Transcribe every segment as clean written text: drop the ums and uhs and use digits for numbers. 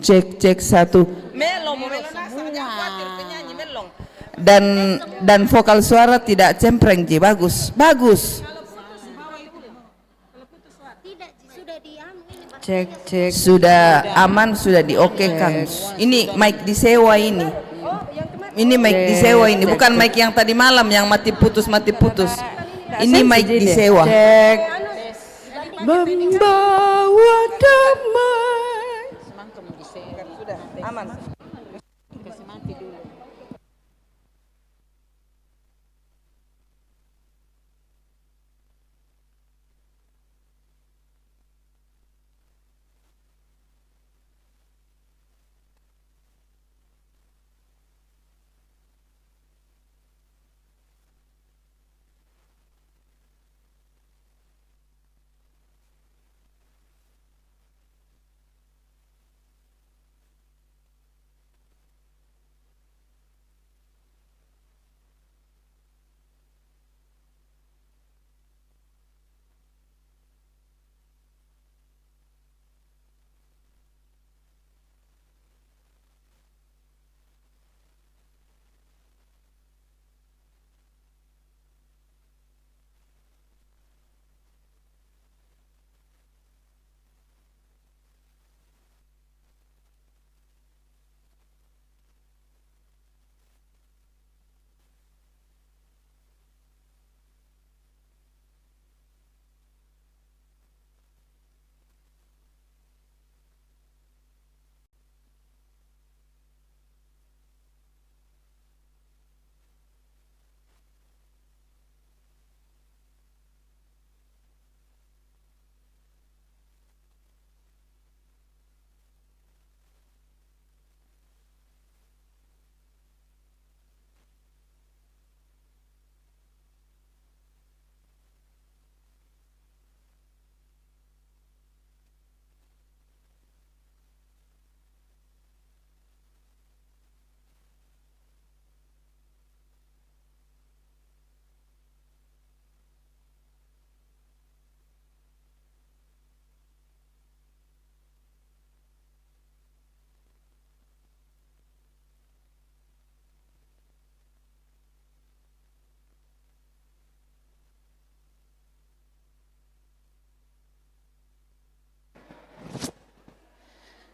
Cek 1. Dan vokal suara tidak cempreng Ji, bagus. Bagus. Cek. Sudah aman, sudah diokekan. Ini mic disewa ini. Ini mic disewa ini, bukan mic yang tadi malam yang mati putus. Ini mic disewa. Cek. Membawa damai. Aman. Kasih mati dulu.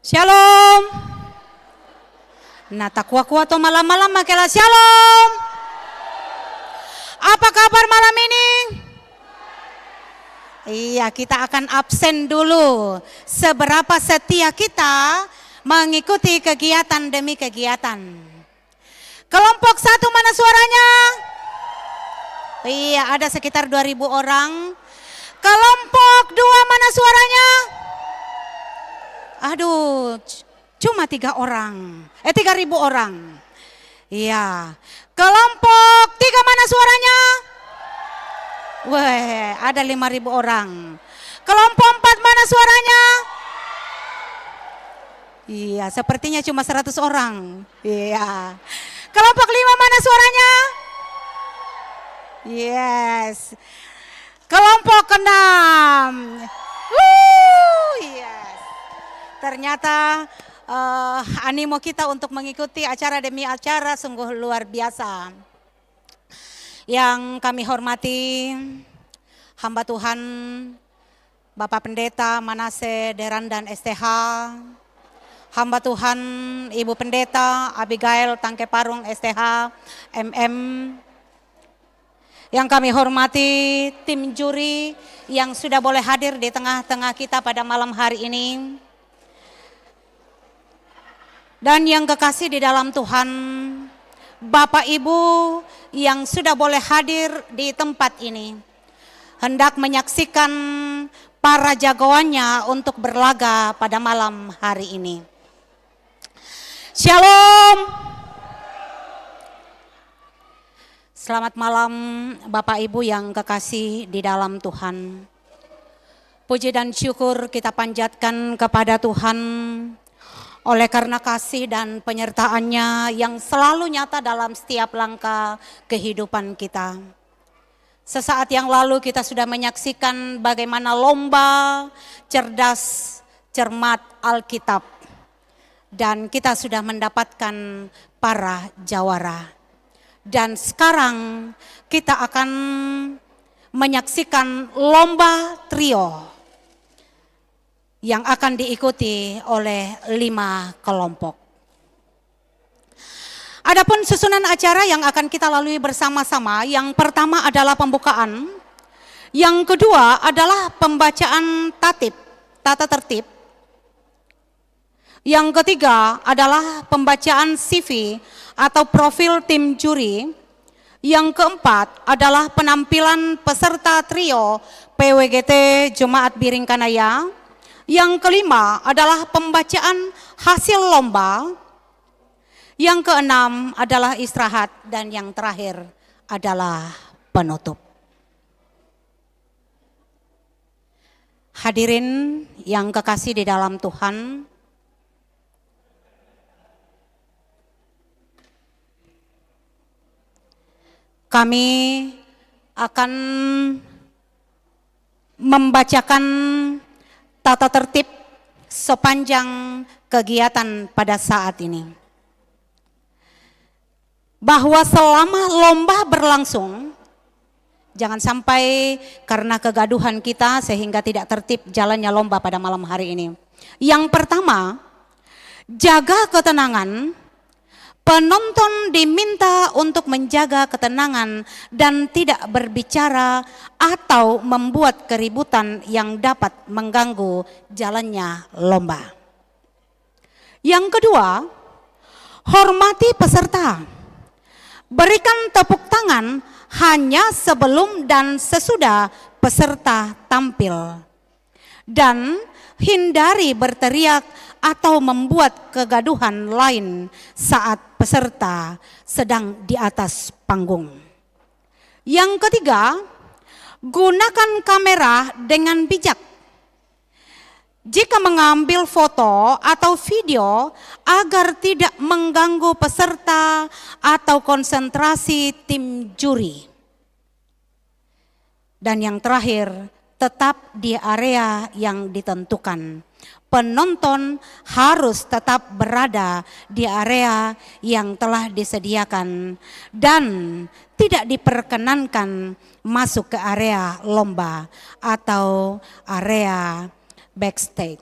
Shalom. Nah, tak kuat-kuat atau malam-malam makelah shalom. Apa kabar malam ini? Iya, kita akan absen dulu. Seberapa setia kita mengikuti kegiatan demi kegiatan. Kelompok 1 mana suaranya? Iya, ada sekitar 2000 orang. Kelompok 2 mana suaranya? Aduh, cuma 3 orang. 3.000 orang. Iya. Kelompok 3 mana suaranya? Weh, ada 5.000 orang. Kelompok 4 mana suaranya? Iya, sepertinya cuma 100 orang. Iya. Kelompok 5 mana suaranya? Yes. Kelompok 6. Yes. Ternyata animo kita untuk mengikuti acara demi acara sungguh luar biasa. Yang kami hormati hamba Tuhan Bapak Pendeta Manase Deran dan STH, hamba Tuhan Ibu Pendeta Abigail Tangke Parung STH MM, yang kami hormati tim juri yang sudah boleh hadir di tengah-tengah kita pada malam hari ini. Dan yang kekasih di dalam Tuhan, Bapak Ibu yang sudah boleh hadir di tempat ini, hendak menyaksikan para jagoannya untuk berlaga pada malam hari ini. Shalom. Selamat malam Bapak Ibu yang kekasih di dalam Tuhan. Puji dan syukur kita panjatkan kepada Tuhan oleh karena kasih dan penyertaannya yang selalu nyata dalam setiap langkah kehidupan kita. Sesaat yang lalu kita sudah menyaksikan bagaimana lomba cerdas cermat Alkitab. dan kita sudah mendapatkan para jawara. Dan sekarang kita akan menyaksikan lomba trio yang akan diikuti oleh 5 kelompok. Adapun susunan acara yang akan kita lalui bersama-sama, yang pertama adalah pembukaan, yang kedua adalah pembacaan tata tertib, yang ketiga adalah pembacaan CV atau profil tim juri, yang keempat adalah penampilan peserta trio PWGT Jemaat Biringkanaya, yang kelima adalah pembacaan hasil lomba, yang keenam adalah istirahat, dan yang terakhir adalah penutup. Hadirin yang kekasih di dalam Tuhan, kami akan membacakan tata tertib sepanjang kegiatan pada saat ini. Bahwa selama lomba berlangsung, jangan sampai karena kegaduhan kita sehingga tidak tertib jalannya lomba pada malam hari ini. Yang pertama, jaga ketenangan. Penonton diminta untuk menjaga ketenangan dan tidak berbicara atau membuat keributan yang dapat mengganggu jalannya lomba. Yang kedua, hormati peserta. Berikan tepuk tangan hanya sebelum dan sesudah peserta tampil. Dan hindari berteriak atau membuat kegaduhan lain saat peserta sedang di atas panggung. Yang ketiga, gunakan kamera dengan bijak. Jika mengambil foto atau video agar tidak mengganggu peserta atau konsentrasi tim juri. Dan yang terakhir, tetap di area yang ditentukan. Penonton harus tetap berada di area yang telah disediakan dan tidak diperkenankan masuk ke area lomba atau area backstage.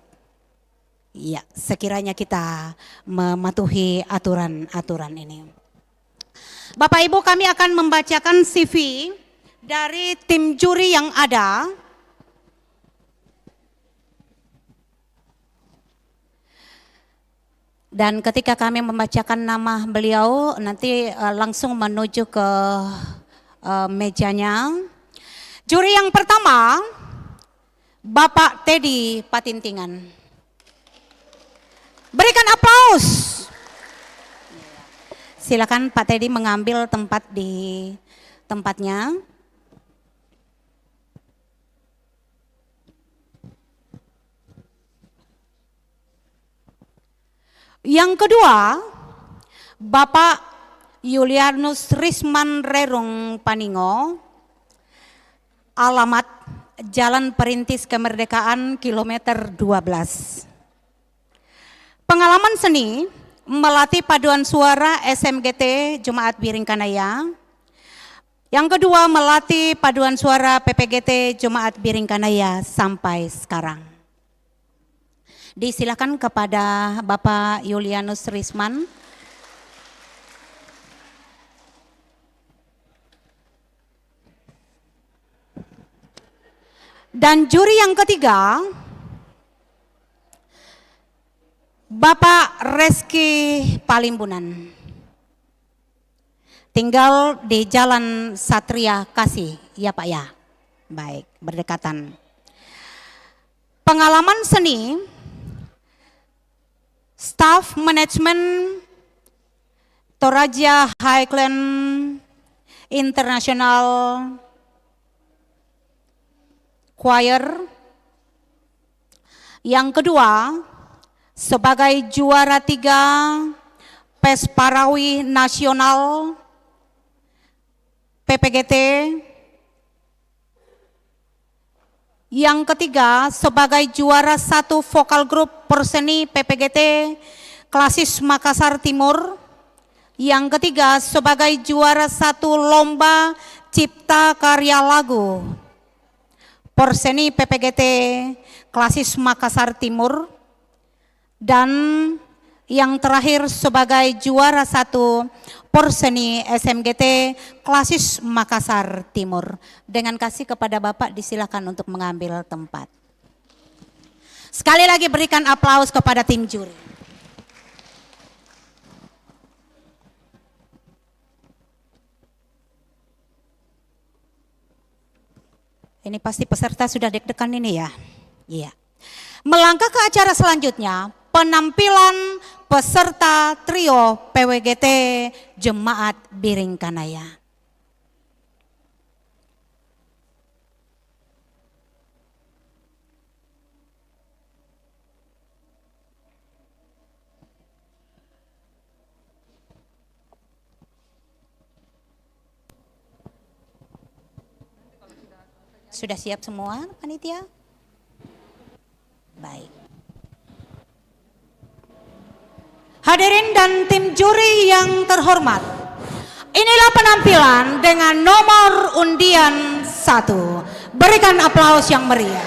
Ya, sekiranya kita mematuhi aturan-aturan ini. Bapak Ibu, kami akan membacakan CV dari tim juri yang ada. Dan ketika kami membacakan nama beliau, nanti langsung menuju ke mejanya. Juri yang pertama, Bapak Teddy Patintingan. Berikan aplaus. Silakan Pak Teddy mengambil tempat di tempatnya. Yang kedua, Bapak Julianus Risman Rerung Paningo, alamat Jalan Perintis Kemerdekaan kilometer 12. Pengalaman seni, melatih paduan suara SMGT Jemaat Biringkanaya. Yang kedua, melatih paduan suara PPGT Jemaat Biringkanaya sampai sekarang. Disilakan kepada Bapak Julianus Risman. Dan juri yang ketiga, Bapak Reski Palimbunan. Tinggal di Jalan Satria Kasih, ya Pak ya. Baik, berdekatan. Pengalaman seni, Staff Manajemen Toraja Highland International Choir. Yang kedua, sebagai juara 3 PES Parawi Nasional PPGT. Yang ketiga, sebagai juara 1 vokal grup Perseni PPGT Klasis Makassar Timur. Yang ketiga sebagai juara 1 lomba cipta karya lagu Porseni PPGT Klasis Makassar Timur. Dan yang terakhir sebagai juara 1 Porseni SMGT Klasis Makassar Timur. Dengan kasih kepada Bapak disilakan untuk mengambil tempat. Sekali lagi berikan aplaus kepada tim juri. Ini pasti peserta sudah deg-degan ini ya. Iya. Melangkah ke acara selanjutnya, penampilan peserta trio PWGT Jemaat Biring Kanaya. Sudah siap semua panitia? Baik. Hadirin dan tim juri yang terhormat, inilah penampilan dengan nomor undian 1. Berikan aplaus yang meriah.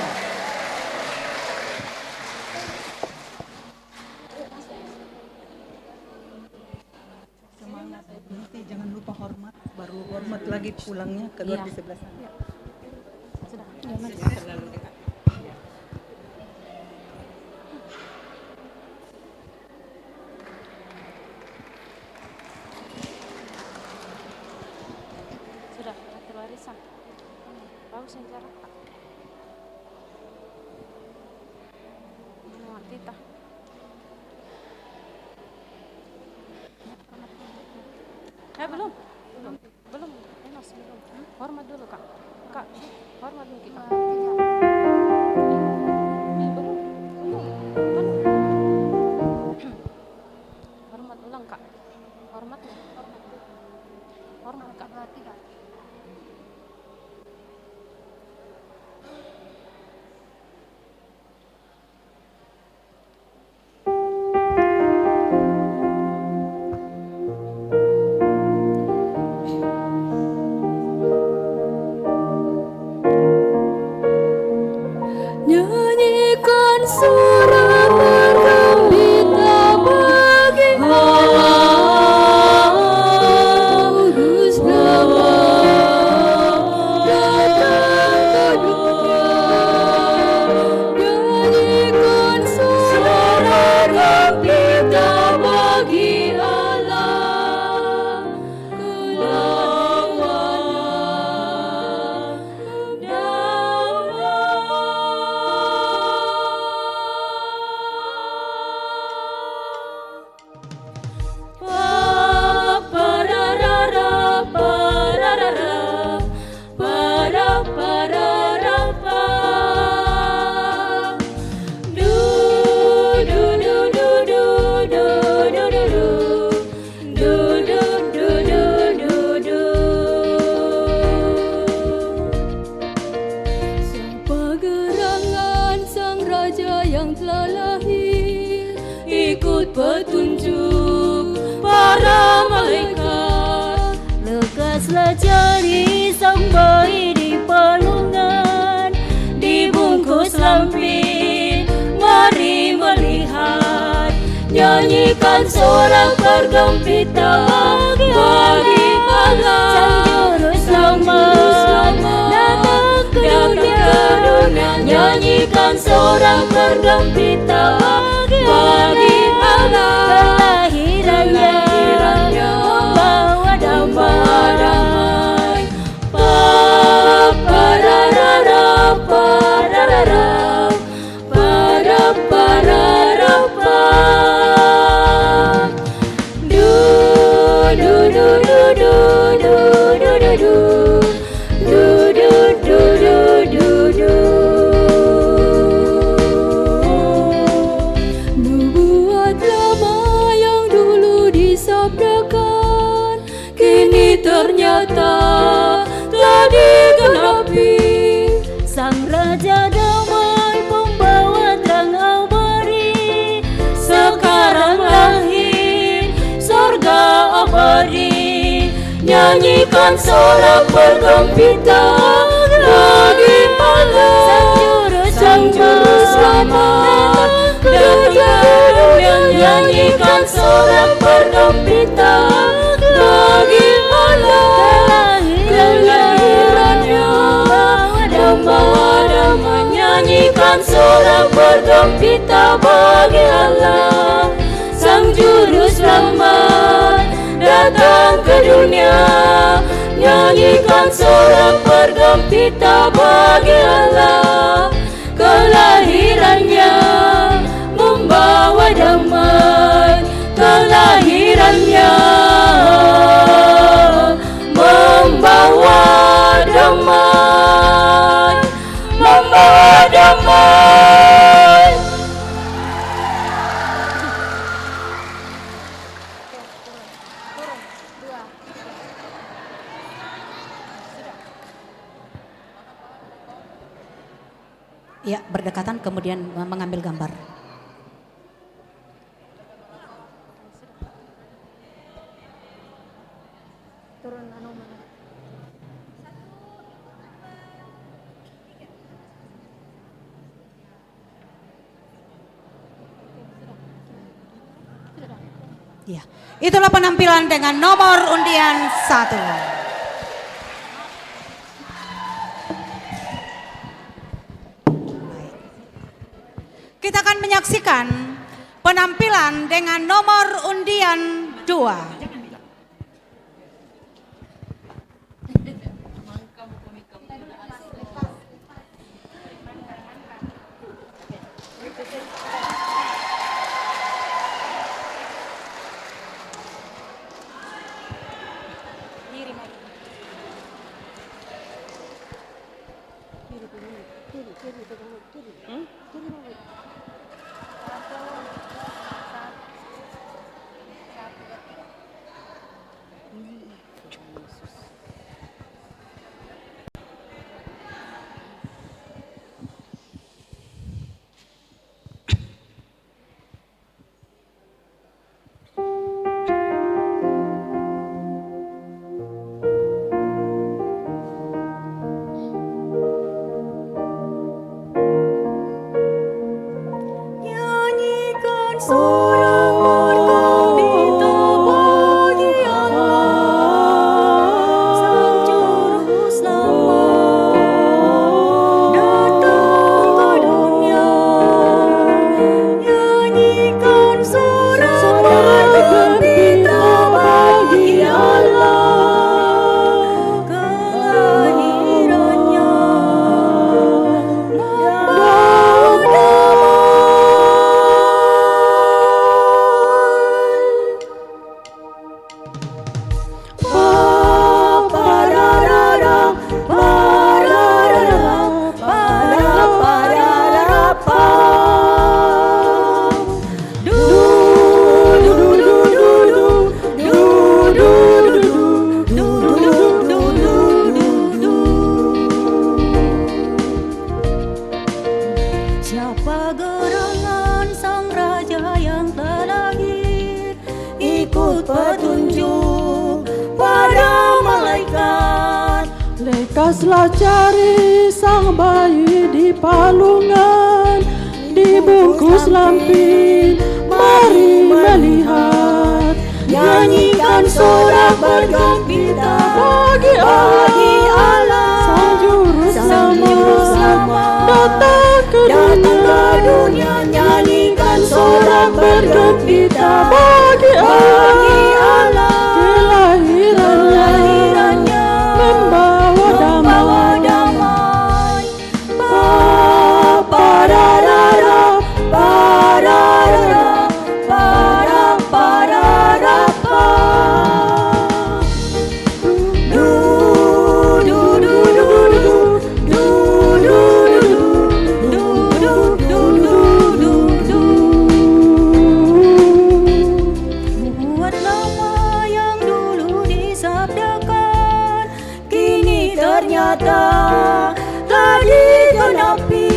Semangat, nanti jangan lupa hormat, baru hormat lagi pulangnya keluar di sebelah sana. Terlalu dekat. Sudah terwarisan. Bagus yang jarak Pak. Mana Tita? Belum. Enos belum. Hormat dulu Kak. Kak, hormat dulu kita. Hormat ulang Kak. Hormat Kak. Nyanyikan suara bergembira bagi Allah, Kudus nama datang ke dunia. Nyanyikan suara bergembira bagi Allah, Pegerangan sang raja yang telah lahir, ikut petunjuk para malaikat. Lekaslah cari sang bayi di palungan, dibungkus lampin, mari melihat. Nyanyikan sorak bergembira bagi Allah, sang juru selamat datang ke dunia. Nyanyikan sorak bergembira bagi Allah, kelahirannya membawa damai. Pa-pa-ra-ra-ra, pa-ra-ra-ra, pa-ra-pa-ra-ra-pa. Nubuat lama yang dulu disabdakan, kini ternyata telah digenapi. Sang Raja damai, pembawa terang abadi, sekarang lahir nyanyikan sorak bergempita bagi Allah. Sang Juru Selamat datang ke dunia, nyanyikan sorak bergempita bagi Allah. Kelahirannya damai, nyanyikan sorak bergempita bagi Allah. Sang Juru Selamat datang ke dunia, nyanyikan sorak bergempita bagi Allah. Kelahirannya membawa damai, kelahirannya membawa damai, membawa damai. Ya, berdekatan kemudian mengambil gambar. Ya, itulah penampilan dengan nomor undian 1. Kita akan menyaksikan penampilan dengan nomor undian 2. Lekaslah cari sang bayi di palungan, dibungkus lampin, mari melihat. Nyanyikan sorak bergembira bagi Allah, Sang Juru Selamat datang ke dunia. Nyanyikan sorak bergembira bagi Allah, kelahirannya membawa damai. Pa-pa-ra-ra-ra, pa-ra-ra-ra, pa-ra-pa-ra-ra, pa. Buat nama yang dulu disabdakan, kini ternyata telah digenapi.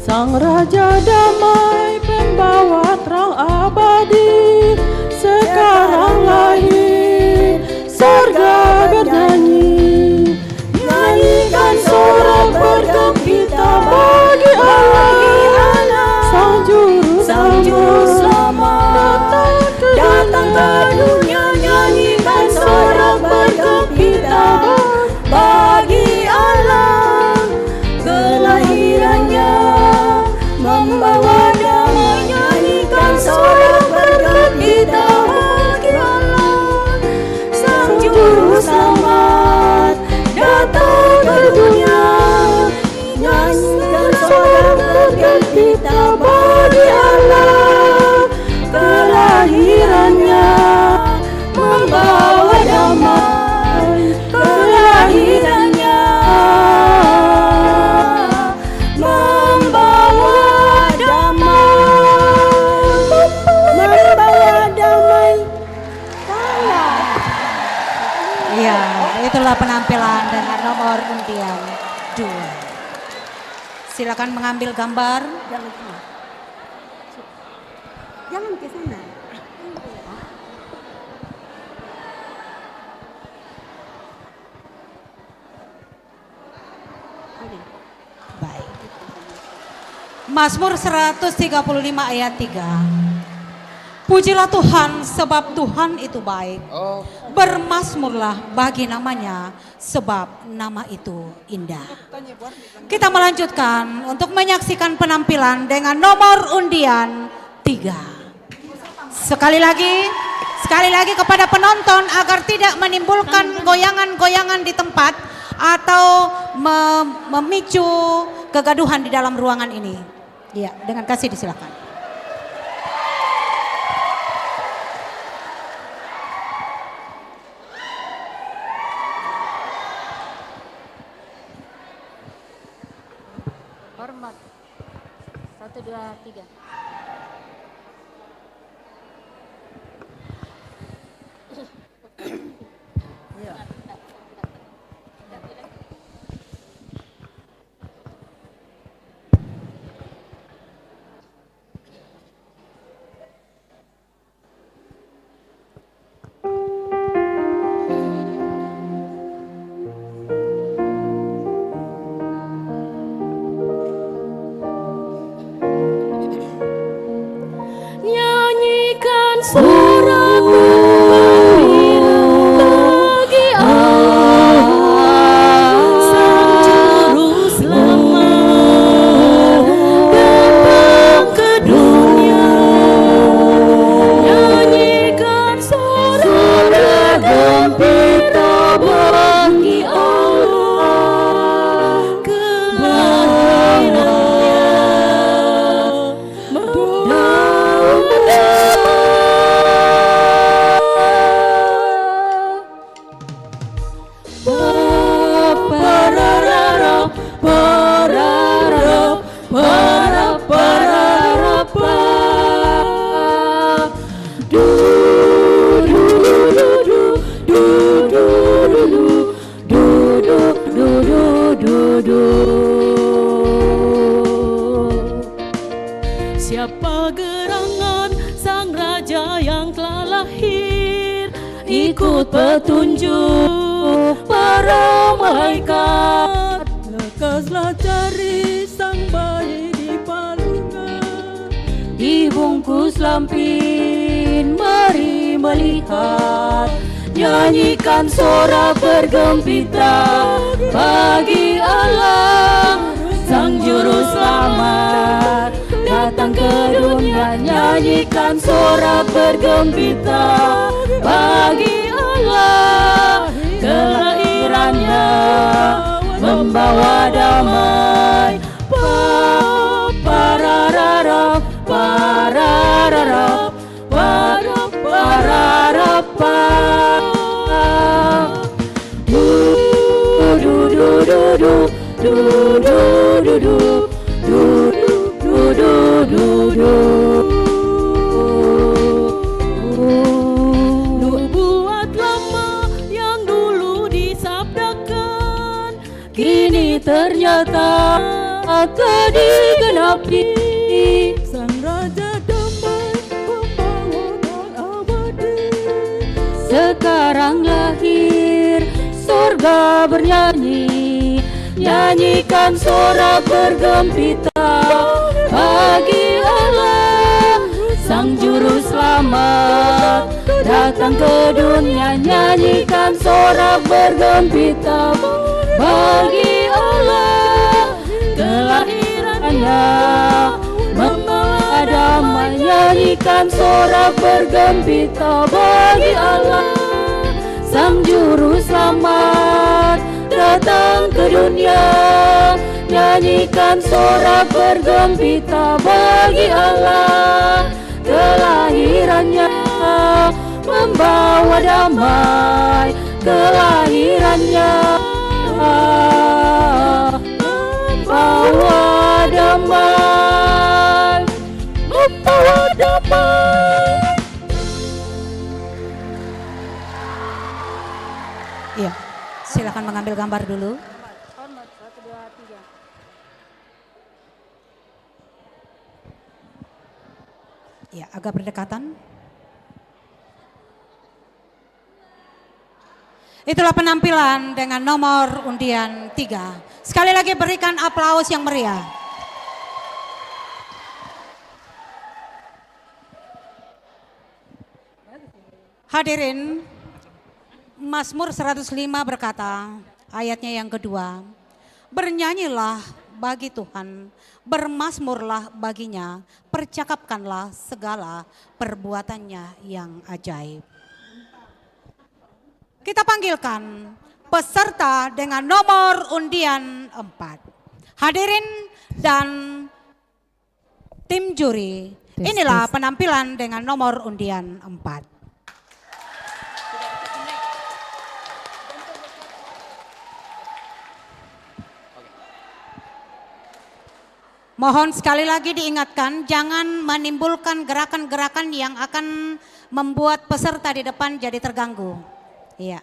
Sang Raja Damai, pembawa terang abadi, sekarang lahir, surga berdamai. itulah penampilan dengan nomor undian 2. Silakan mengambil gambar. Jangan sana. Jangan ke sana. Baik. Mazmur 135 ayat 3. Pujilah Tuhan sebab Tuhan itu baik. Bermazmurlah bagi namanya sebab nama itu indah. Kita melanjutkan untuk menyaksikan penampilan dengan nomor undian 3. Sekali lagi kepada penonton agar tidak menimbulkan goyangan-goyangan di tempat atau memicu kegaduhan di dalam ruangan ini. Ya, dengan kasih disilakan. Hormat. 1, 2, 3. Nyanyikan suara gembira bagi Allah, Sang Juru Selamat datang ke dunia. Nyanyikan suara gembira bagi Allah, kelahirannya Siapa gerangan sang raja yang telah lahir, ikut petunjuk para malaikat. Lekaslah cari sang bayi di palungan, dibungkus lampin, mari melihat. Nyanyikan sorak bergembira bagi Allah, Sang Juru Selamat datang ke dunia. Nyanyikan sorak bergembira bagi Allah, kelahirannya membawa damai. Pararara, pararara, pararara, du du du du du du du du Nubuat lama yang dulu disabdakan kini ternyata telah digenapi. Sang Raja damai pembawa abadi sekarang lahir, surga bernyanyi. Nyanyikan sorak bergembira bagi Allah, Sang Juru Selamat datang ke dunia. Nyanyikan sorak bergembira bagi Allah, kelahirannya membawa damai. Nyanyikan sorak bergembira bagi Allah, Sang Juru Selamat datang ke dunia. Nyanyikan sorak bergembira bagi Allah, kelahirannya membawa damai. Kelahirannya membawa damai, membawa damai. Iya. Silakan mengambil gambar dulu. Hormat 1, 2, 3. Ya, agak berdekatan. Itulah penampilan dengan nomor undian 3. Sekali lagi berikan aplaus yang meriah. Hadirin, Mazmur 105 berkata, ayatnya yang kedua, bernyanyilah bagi Tuhan, bermazmurlah baginya, percakapkanlah segala perbuatannya yang ajaib. Kita panggilkan peserta dengan nomor undian 4. Hadirin dan tim juri, inilah penampilan dengan nomor undian 4. Mohon sekali lagi diingatkan, jangan menimbulkan gerakan-gerakan yang akan membuat peserta di depan jadi terganggu. Iya.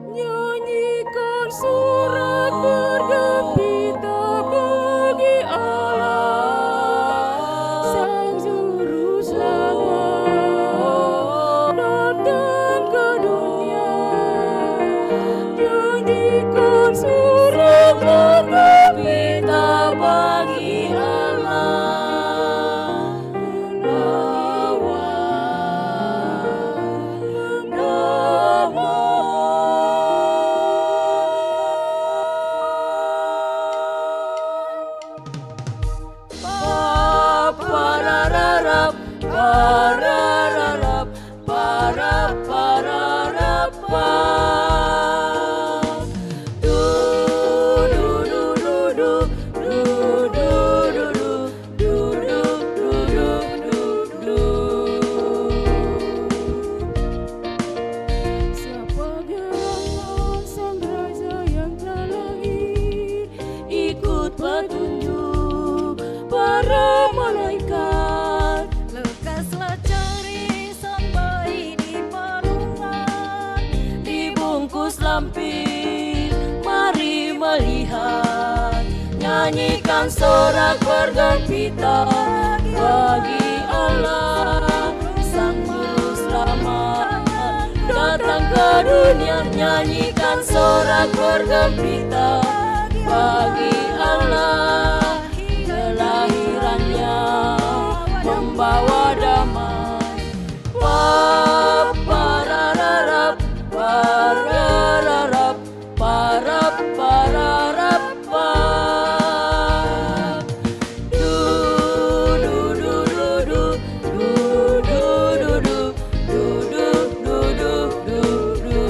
Nyanyikan surat bergembira bagi Allah, Sang Juru Selamat datang ke dunia. Nyanyikan surat bergembira bagi Allah, membawa parararap, parararap, parararap, du du du du du du du du du du du. Siapa gerangan sang raja yang telah lahir, ikut petunjuk para malaikat. Lekaslah cari sang bayi di palungan, dibungkus lampir, mari melihat. Nyanyikan sorak bergembira bagi Allah, Sang Juru Selamat datang ke dunia. Nyanyikan sorak bergembira bagi Allah, kelahirannya membawa damai. Parararap, parararap, parap, pararap, du du du du du du du du du du du du du.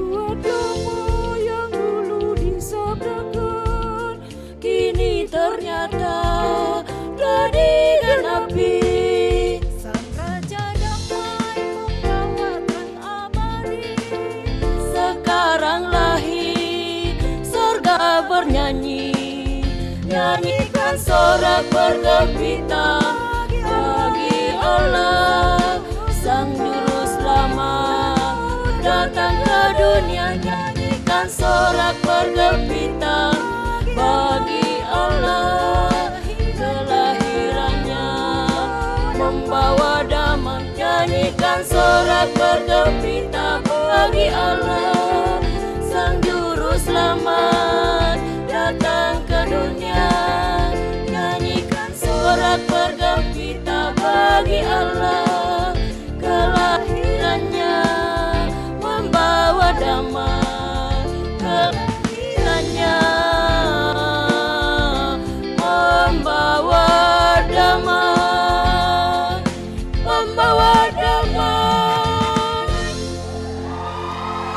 Buat damai yang dulu disabdakan, kini ternyata telah digenapi. Sang Raja damai membawa terang abadi, sekarang lahir surga bernyanyi. Nyanyikan sorak bergembira bagi Allah, Sang Juru Selamat datang ke dunia. Nyanyikan sorak bergembira bagi Allah, kelahirannya membawa damai. Nyanyikan sorak bergembira bagi Allah, Sang Juru Selamat datang ke dunia. Nyanyikan sorak bergembira bagi Allah, kelahirannya membawa damai. Kelahirannya membawa damai, membawa membawa damai.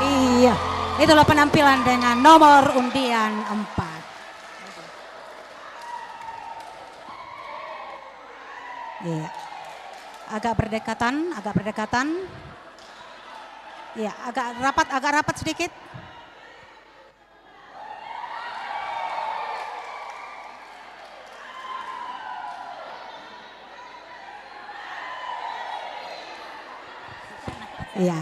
Iya, itulah penampilan dengan nomor undian 4. Iya. Agak berdekatan. Iya, agak rapat sedikit. Iya.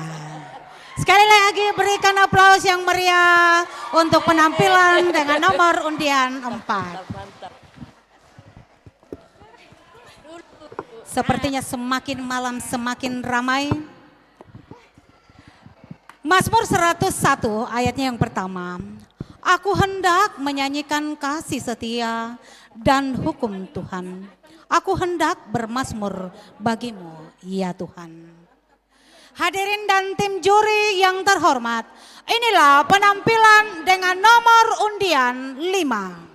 Sekali lagi berikan aplaus yang meriah untuk penampilan dengan nomor undian 4. Sepertinya semakin malam semakin ramai. Mazmur 101 ayatnya yang pertama. Aku hendak menyanyikan kasih setia dan hukum Tuhan. Aku hendak bermazmur bagimu, ya Tuhan. Hadirin dan tim juri yang terhormat, inilah penampilan dengan nomor undian 5.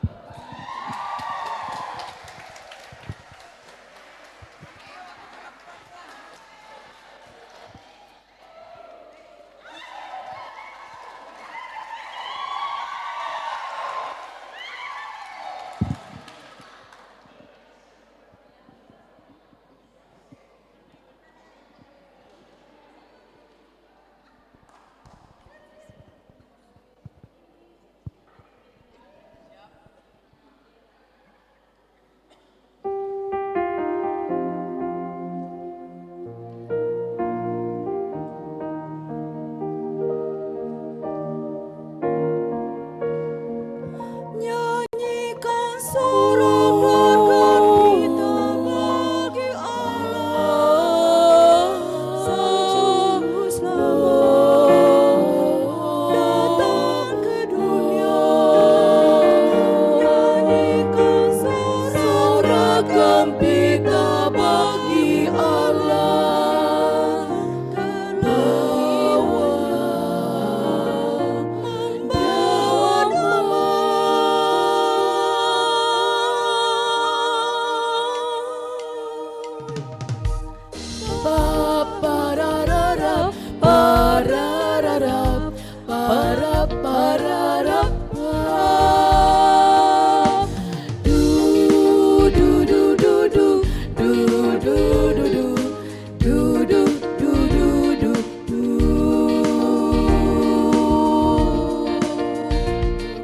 Nyanyikan sorak bergembira bagi Allah, Sang Juru Selamat datang ke dunia. Nyanyikan sorak gembira bagi Allah, membawa Parararap, parararap, parap, pararap, du du du du du du du du du du du du.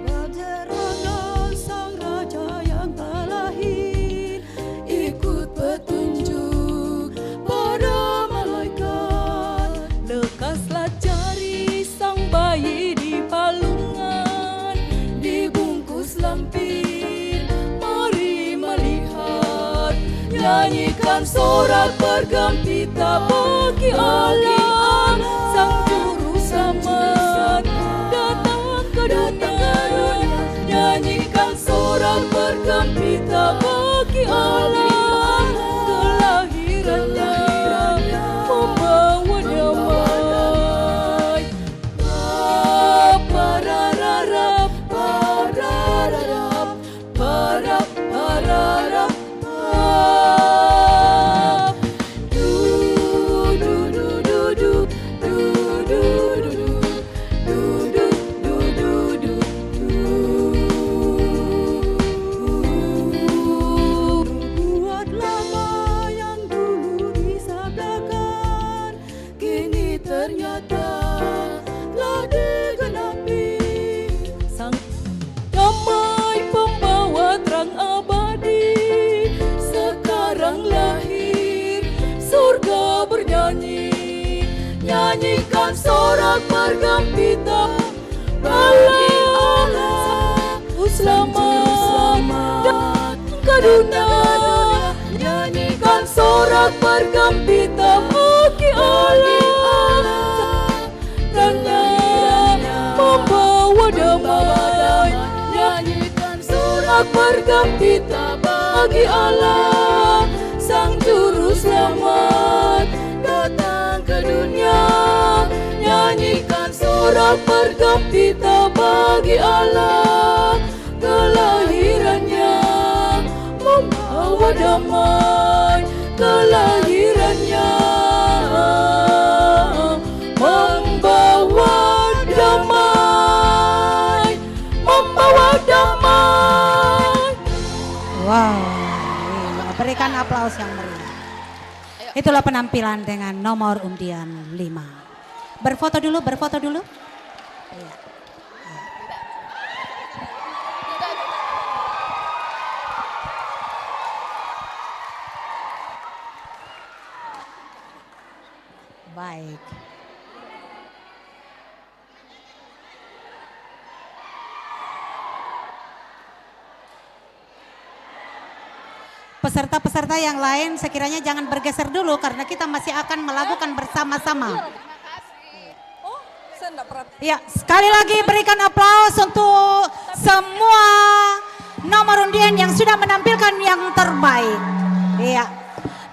Berjalanlah sang raja yang terlahir, ikut petunjuk para malaikat. Lekaslah cari sang bayi di palungan, dibungkus lampir, mari melihat. Nyanyikan sorak bergembira bagi Allah, Sang Juru Selamat datang ke dunia. Nyanyikan sorak bergembira bagi Allah, kelahirannya membawa damai. Parararap, parararap, parap, pararap, du du du du du du du du du du du Buat lama yang dulu disabdakan, kini ternyata telah digenapi. Sang damai pembawa terang abadi, sekarang lahir, surga bernyanyi. Nyanyikan sorak bergembira bagi Allah, selamat datang ke dunia. Nyanyikan sorak bergembira bagi Allah, terangnya membawa damai. Nyanyikan sorak bergembira bagi Allah, Sang Juru Selamat datang ke dunia. Nyanyikan sorak bergembira bagi Allah, kelahirannya membawa damai. Kelahirannya Itulah penampilan dengan nomor undian 5. Berfoto dulu, berfoto dulu. Iya. Baik. Peserta-peserta yang lain sekiranya jangan bergeser dulu karena kita masih akan melakukan bersama-sama. Ya, sekali lagi berikan aplaus untuk semua nomor undian yang sudah menampilkan yang terbaik. Iya.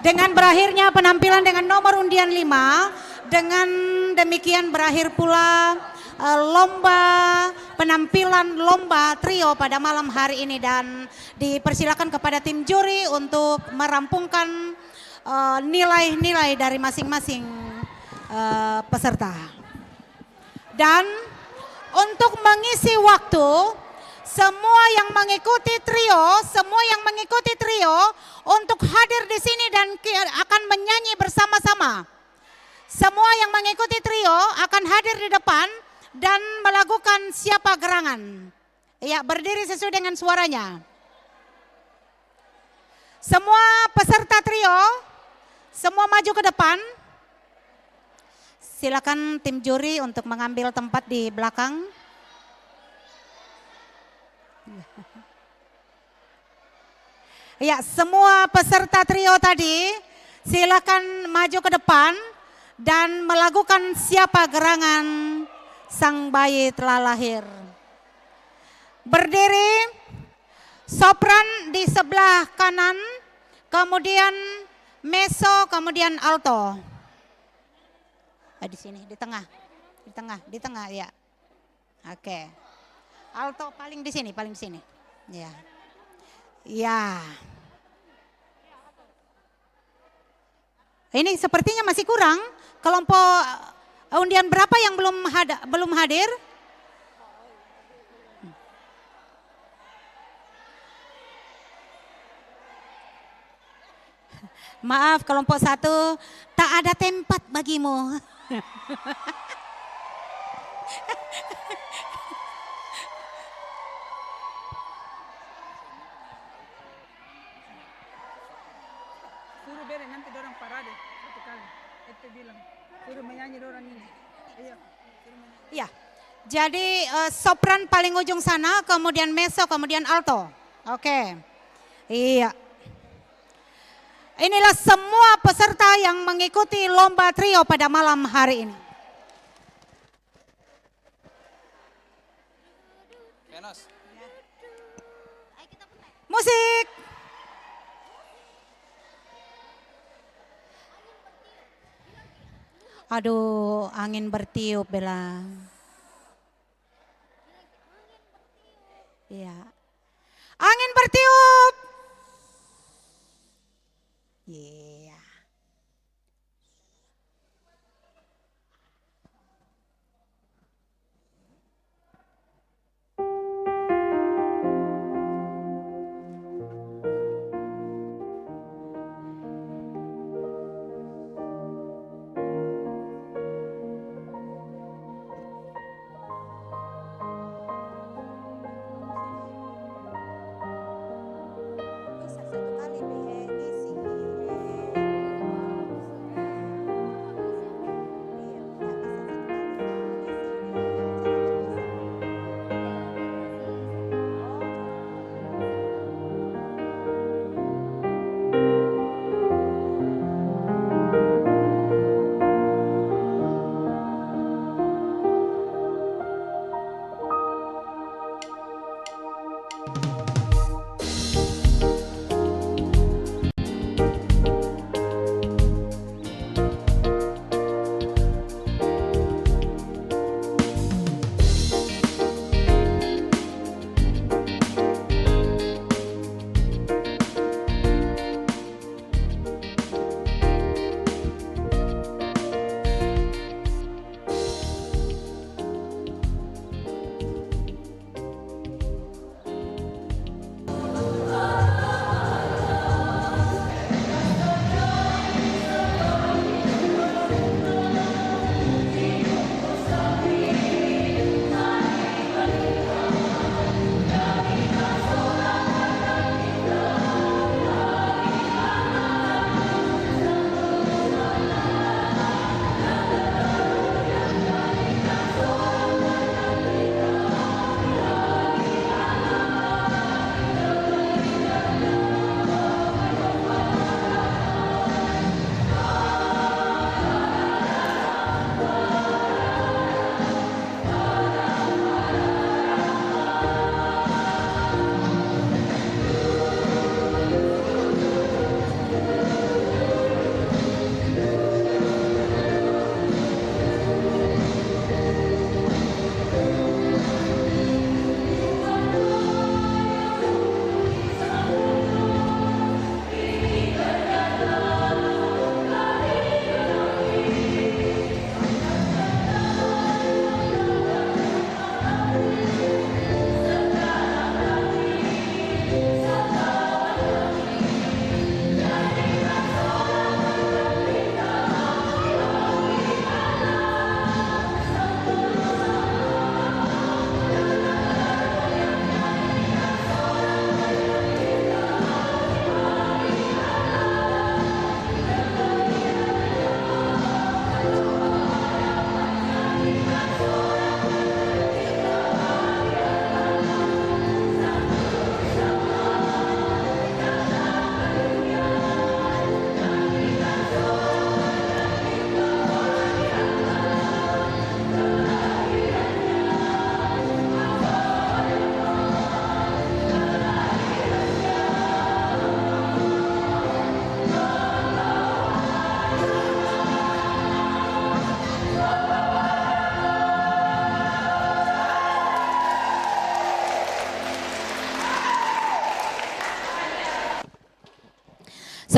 Dengan berakhirnya penampilan dengan nomor undian 5, dengan demikian berakhir pula penampilan lomba trio pada malam hari ini, dan dipersilakan kepada tim juri untuk merampungkan nilai-nilai dari masing-masing peserta. Dan untuk mengisi waktu, semua yang mengikuti trio untuk hadir di sini dan akan menyanyi bersama-sama. Semua yang mengikuti trio akan hadir di depan dan melakukan siapa gerangan. Ya, berdiri sesuai dengan suaranya. Semua peserta trio, semua maju ke depan. Silakan tim juri untuk mengambil tempat di belakang. Ya, semua peserta trio tadi silakan maju ke depan dan melakukan siapa gerangan sang bayi telah lahir. Berdiri, sopran di sebelah kanan, kemudian meso, kemudian alto. Di sini, di tengah ya. Oke. Alto paling di sini. Ya. Ya. Ini sepertinya masih kurang. Kelompok undian berapa yang belum hadir? Maaf, kelompok 1, tak ada tempat bagimu. Suruh beri nanti dorang parade satu kali. Itu bilang. Suruh menyanyi dorang ini. Iya. Ya. Jadi sopran paling ujung sana, kemudian meso, kemudian alto. Oke. Iya. Inilah semua peserta yang mengikuti lomba trio pada malam hari ini. Musik. Aduh, angin bertiup, Bella. Iya. Angin bertiup. Iya. Bisa satu kali isi.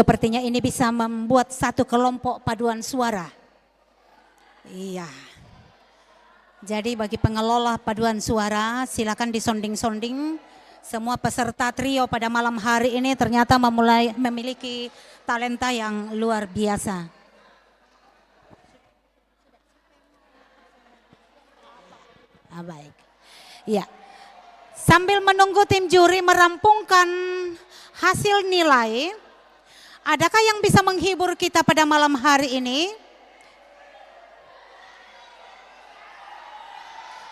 Sepertinya ini bisa membuat satu kelompok paduan suara. Iya. Jadi bagi pengelola paduan suara silakan disonding-sonding. Semua peserta trio pada malam hari ini ternyata memiliki talenta yang luar biasa. Baik. Ya. Sambil menunggu tim juri merampungkan hasil nilai, adakah yang bisa menghibur kita pada malam hari ini?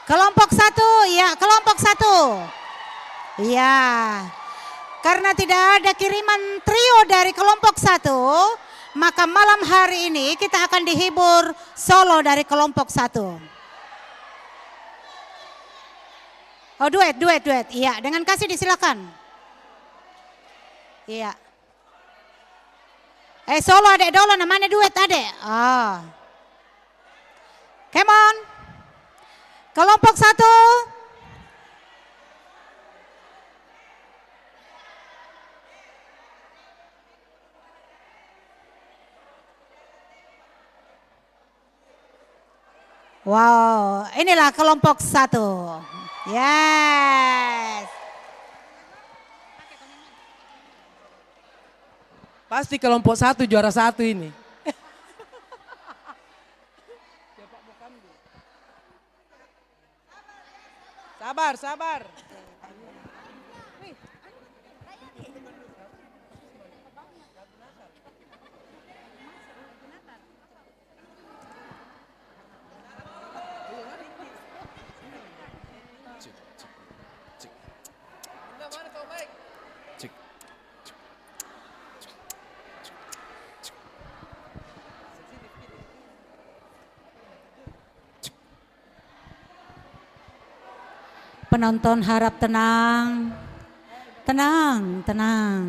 Kelompok satu, ya kelompok satu. Ya, karena tidak ada kiriman trio dari kelompok satu, maka malam hari ini kita akan dihibur solo dari kelompok satu. Oh duet. Iya, dengan kasih disilakan. Iya. Solo adek dulu namanya duet adek. Come on. Kelompok satu. Wow, inilah kelompok satu. Yes. Pasti kelompok satu juara satu ini. Sabar. Penonton harap tenang. Tenanglah.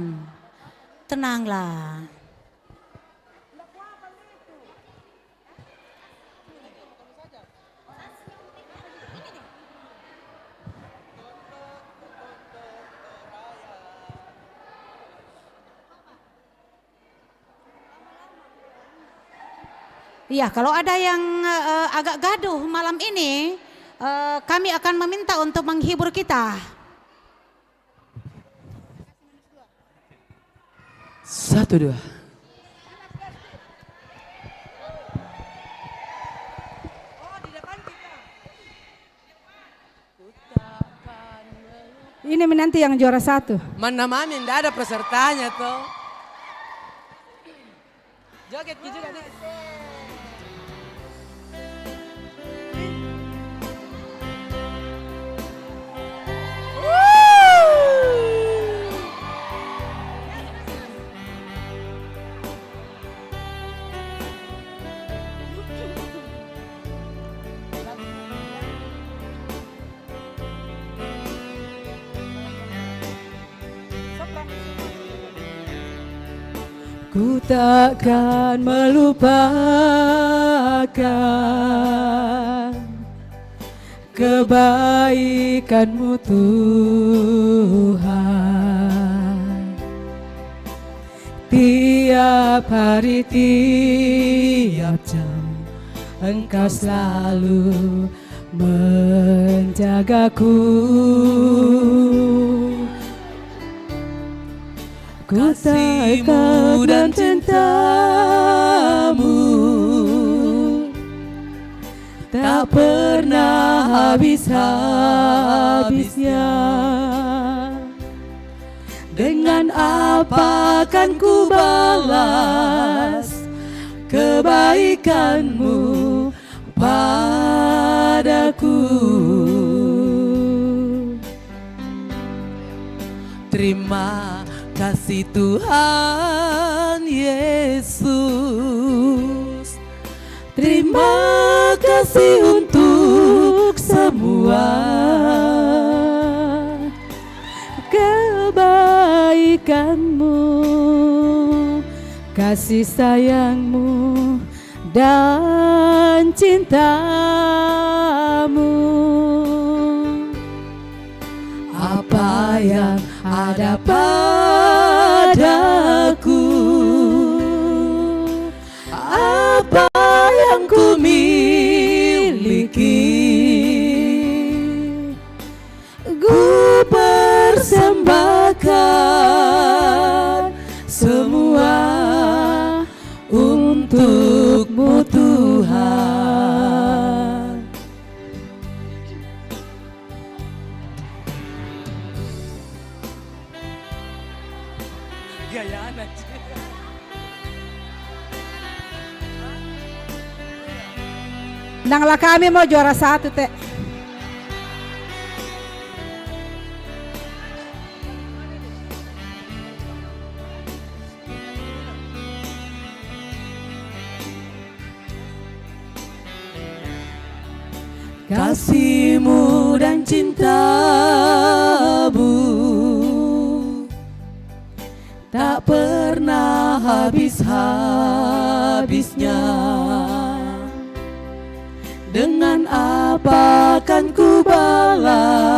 Iya, kalau ada yang agak gaduh malam ini, kami akan meminta untuk menghibur kita. 1, 2. Ini menanti yang juara satu. Mana mami enggak ada pesertanya tuh. Joget juga nih. Ku takkan melupakan kebaikan-Mu Tuhan. Tiap hari, tiap jam, Engkau selalu menjagaku. Kasih-Mu dan cinta-Mu tak pernah habis-habisnya. Dengan apa kan ku balas kebaikan-Mu padaku? Terima kasih Tuhan Yesus. Terima kasih untuk semua kebaikan-Mu, kasih sayang-Mu dan cinta-Mu. Apa yang ada padaku Nangla kami mau juara 1 teh. Kasihmu dan cintamu tak pernah habis-habisnya. Dengan apa kan ku balas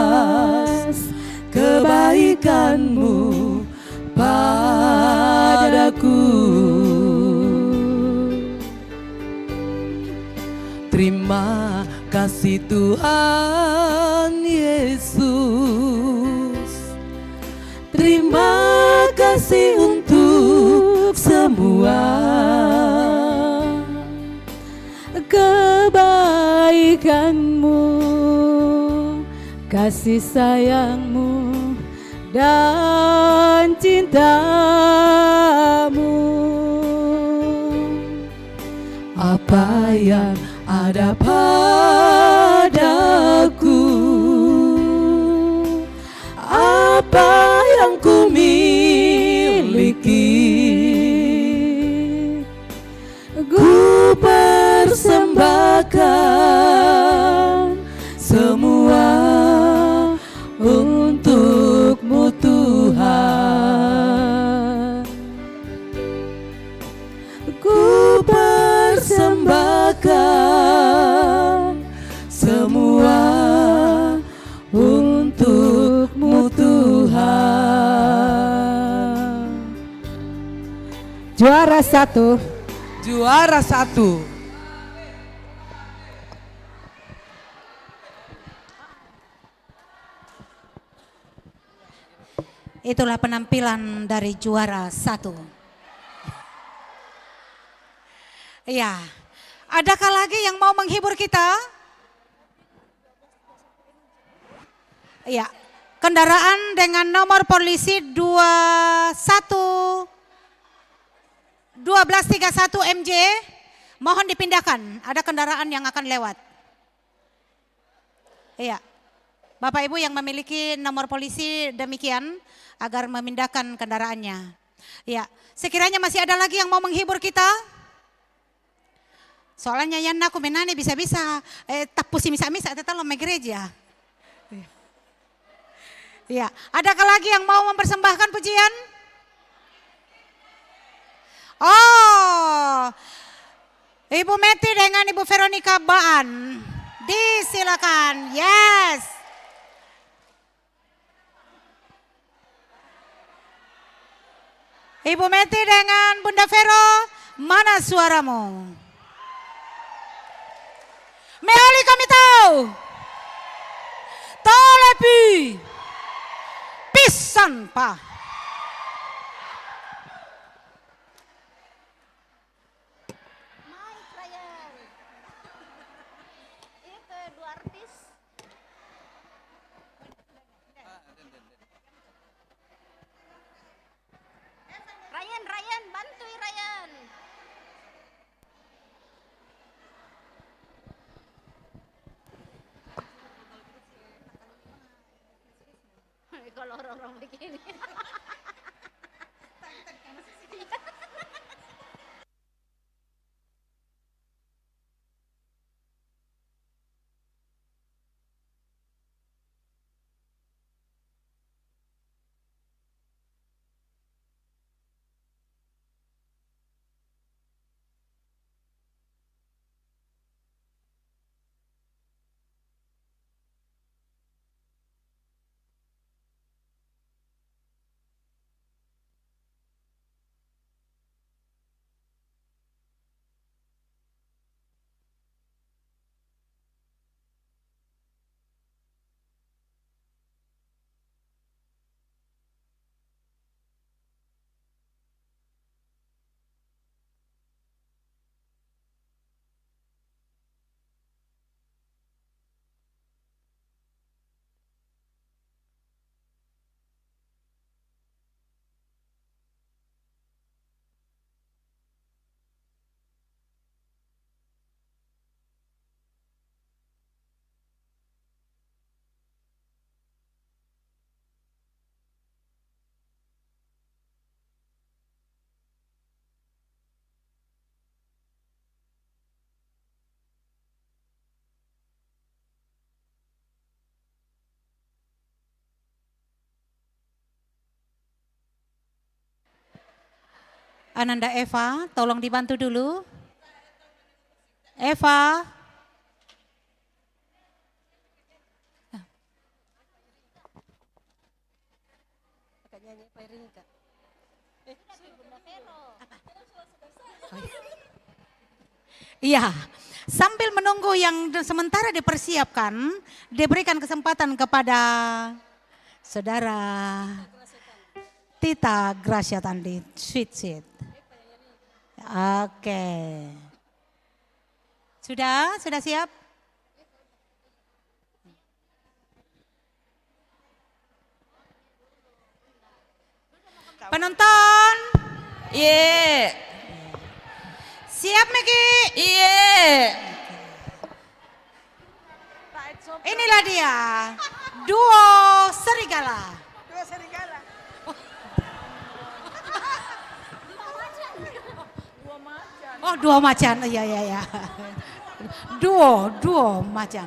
kebaikanmu padaku? Terima kasih Tuhan Yesus, terima kasih untuk semua kebaikanmu, kasih sayangmu dan cintamu. Apa yang ada padaku, apa yang ku miliki, ku persembahkan semua untukmu Tuhan. Ku persembahkan semua untukmu Tuhan. Juara 1. Juara 1. Itulah penampilan dari juara 1. Iya. Adakah lagi yang mau menghibur kita? Iya. Kendaraan dengan nomor polisi 1231 MJ, mohon dipindahkan. Ada kendaraan yang akan lewat. Iya. Bapak Ibu yang memiliki nomor polisi demikian agar memindahkan kendaraannya. Ya, sekiranya masih ada lagi yang mau menghibur kita. Soalnya yan aku menane bisa-bisa tapusi misa-misa tetap lo gereja. Ya, adakah lagi yang mau mempersembahkan pujian? Oh, Ibu Meti dengan Ibu Veronica Baan, disilakan. Yes. Ibu Meti dengan Bunda Vero, mana suaramu? Meoli kami tahu. Tolepi. Pisan pa. Mike Ryan. Itu 2 artis. Ryan, bantui Ryan. Kalau orang-orang begini. Ananda Eva, tolong dibantu dulu. Eva. Iya, sambil menunggu yang sementara dipersiapkan, diberikan kesempatan kepada saudara Tita Gracia Tandi, sweet seat. Oke. Sudah siap? Penonton? Iya. Siap Meki? Iya. Inilah dia, duo serigala. Dua serigala. Oh, duo macan, iya. Duo macan.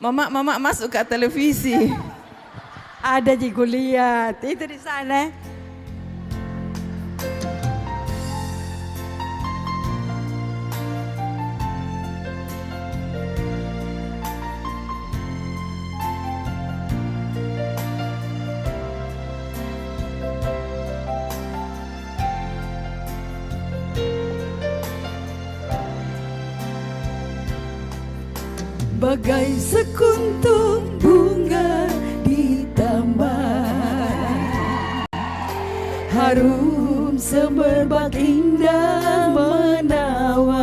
Mama masuk ke televisi. Ada Jiku lihat, itu di sana. Bagai sekuntum bunga di taman, harum semerbak indah menawan.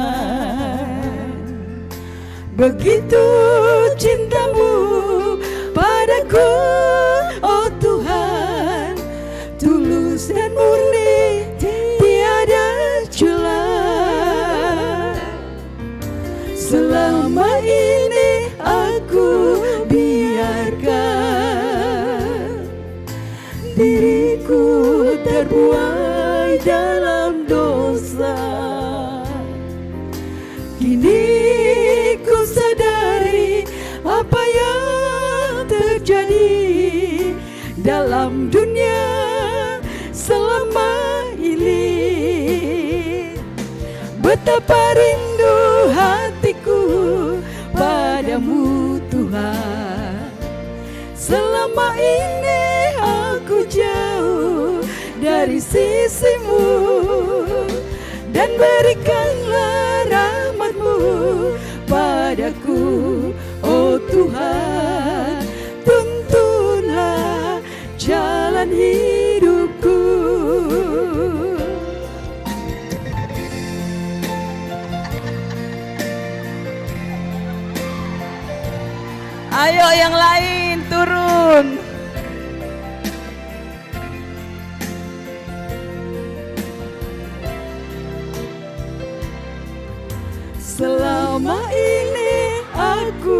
Begitu cintamu padaku, oh Tuhan, tulus dan murni tiada celah. Selama ini aku biarkan diriku terbuai dalam dosa. Kini ku sadari apa yang terjadi dalam dunia selama ini. Betapa rindu hatiku padamu Tuhan. Selama ini aku jauh dari sisimu, dan berikanlah rahmatmu padaku, oh Tuhan. Tuntunlah jalan hidupku. Ayo yang lain turun. Selama ini aku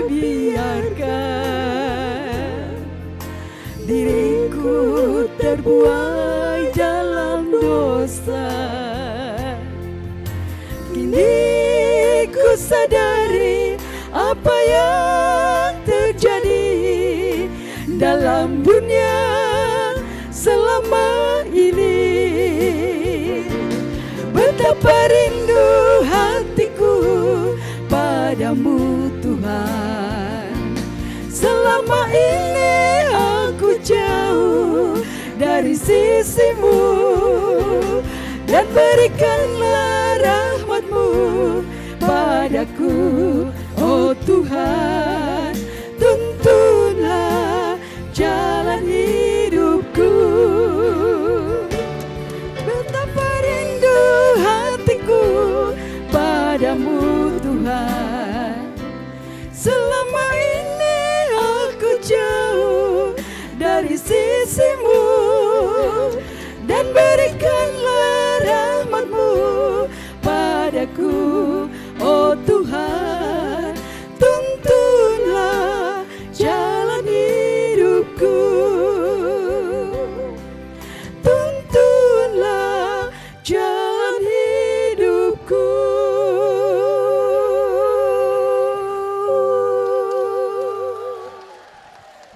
biarkan diriku terbuai dalam dosa. Kini ku sadari apa yang terjadi dalam dunia selama ini. Betapa rindu hatiku padamu Tuhan. Selama ini aku jauh dari sisimu, dan berikanlah rahmatmu padaku, oh Tuhan. Tuntunlah jalan hidupku. Betapa rindu hatiku padamu Tuhan. Selama ini aku jauh dari sisimu, dan berikanlah rahmatmu padaku, oh Tuhan. Tuntun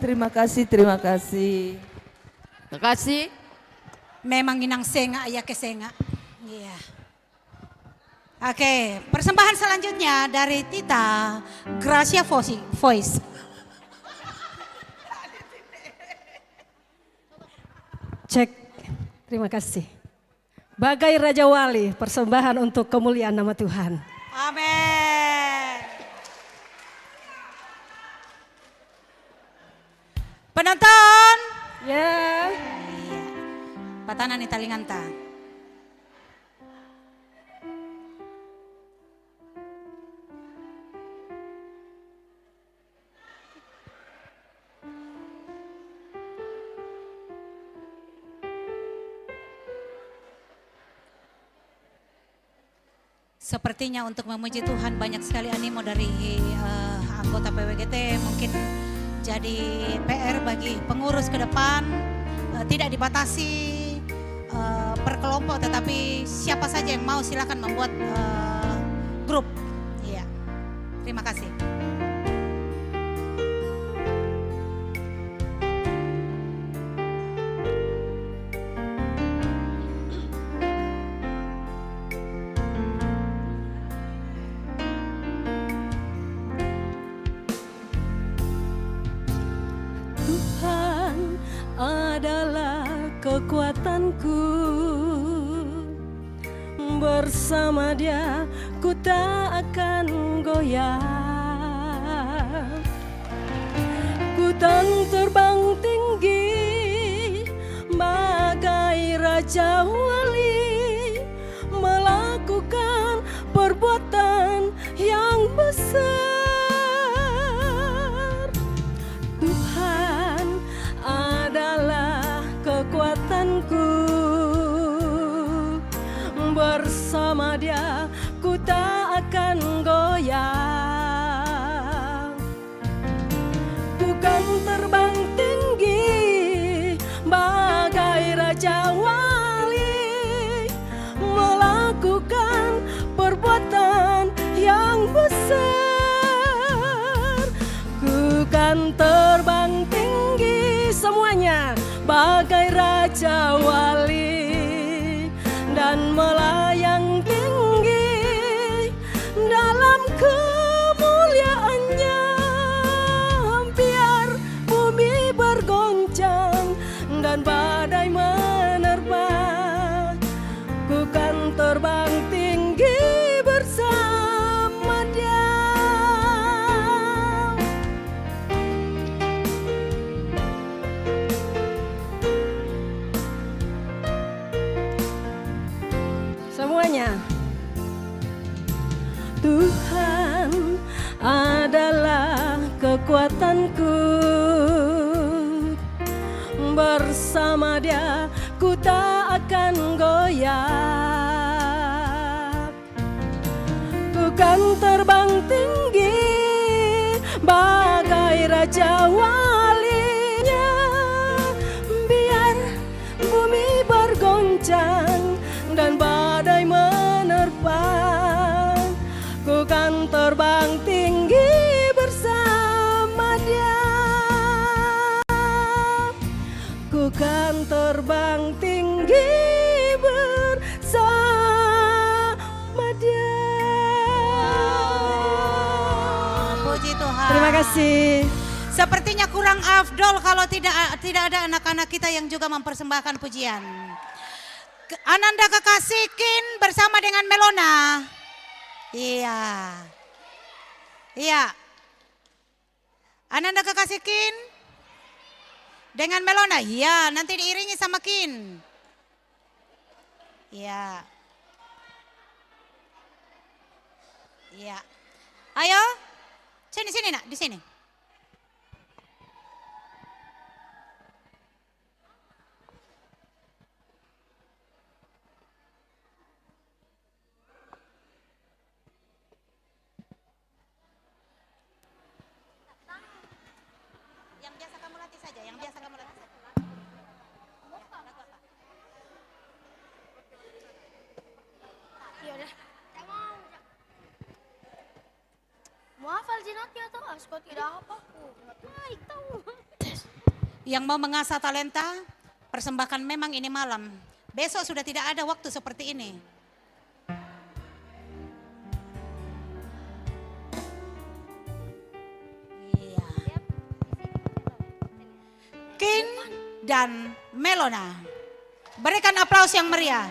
Terima kasih, terima kasih. Terima kasih. Memang inang senga ya kesenga. Iya. Oke, persembahan selanjutnya dari Tita Gracia Voice. Cek, terima kasih. Bagai Raja Wali, persembahan untuk kemuliaan nama Tuhan. Amin. Penonton. Ya. Patanan italinganta. Sepertinya untuk memuji Tuhan banyak sekali animo dari anggota PWGT, mungkin jadi PR bagi pengurus ke depan, tidak dibatasi per kelompok, tetapi siapa saja yang mau silakan membuat grup. Iya. Terima kasih. Tuhan adalah kekuatanku, bersama Dia ku tak akan goyah. Ku kan terbang tinggi bagai Raja Wali, melakukan perbuatan yang besar. Tuhan adalah kekuatanku, bersama Dia ku tak akan goyah. Ku kan terbang tinggi bagai Raja Wali, melakukan perbuatan yang besar. Ku kan terbang tinggi semuanya bagai Raja Wali, dan melayang tinggi dalam kemuliaannya. Biar bumi bergoncang dan badai menerpa, ku kan terbang tinggi bersama Dia. Semuanya. Tuhan adalah kekuatanku, bersama Dia ku tak akan goyah. Ku kan terbang tinggi bagai Raja Walinya. Biar bumi bergoncang dan badai menerpa, ku kan terbang tinggi bersama Dia. Ku kan terbang tinggi bersama Dia. Puji Tuhan. Terima kasih. Sepertinya kurang afdol kalau tidak ada anak-anak kita yang juga mempersembahkan pujian. Ananda Kekasih Kin bersama dengan Melona. Iya. Iya. Ananda Kekasih Kin dengan Melona. Iya, nanti diiringi sama Kin. Iya. Iya. Ayo. Sini Nak, di sini. Yang biasa kamu latih saja, yang biasa kamu latih saja. Iya udah. Mau hafal jinatnya tuh, Asko tidak apa aku. Baik tahu. Tes. Yang mau mengasah talenta, persembahkan memang ini malam. Besok sudah tidak ada waktu seperti ini. Iya. Kin dan Melona. Berikan aplaus yang meriah.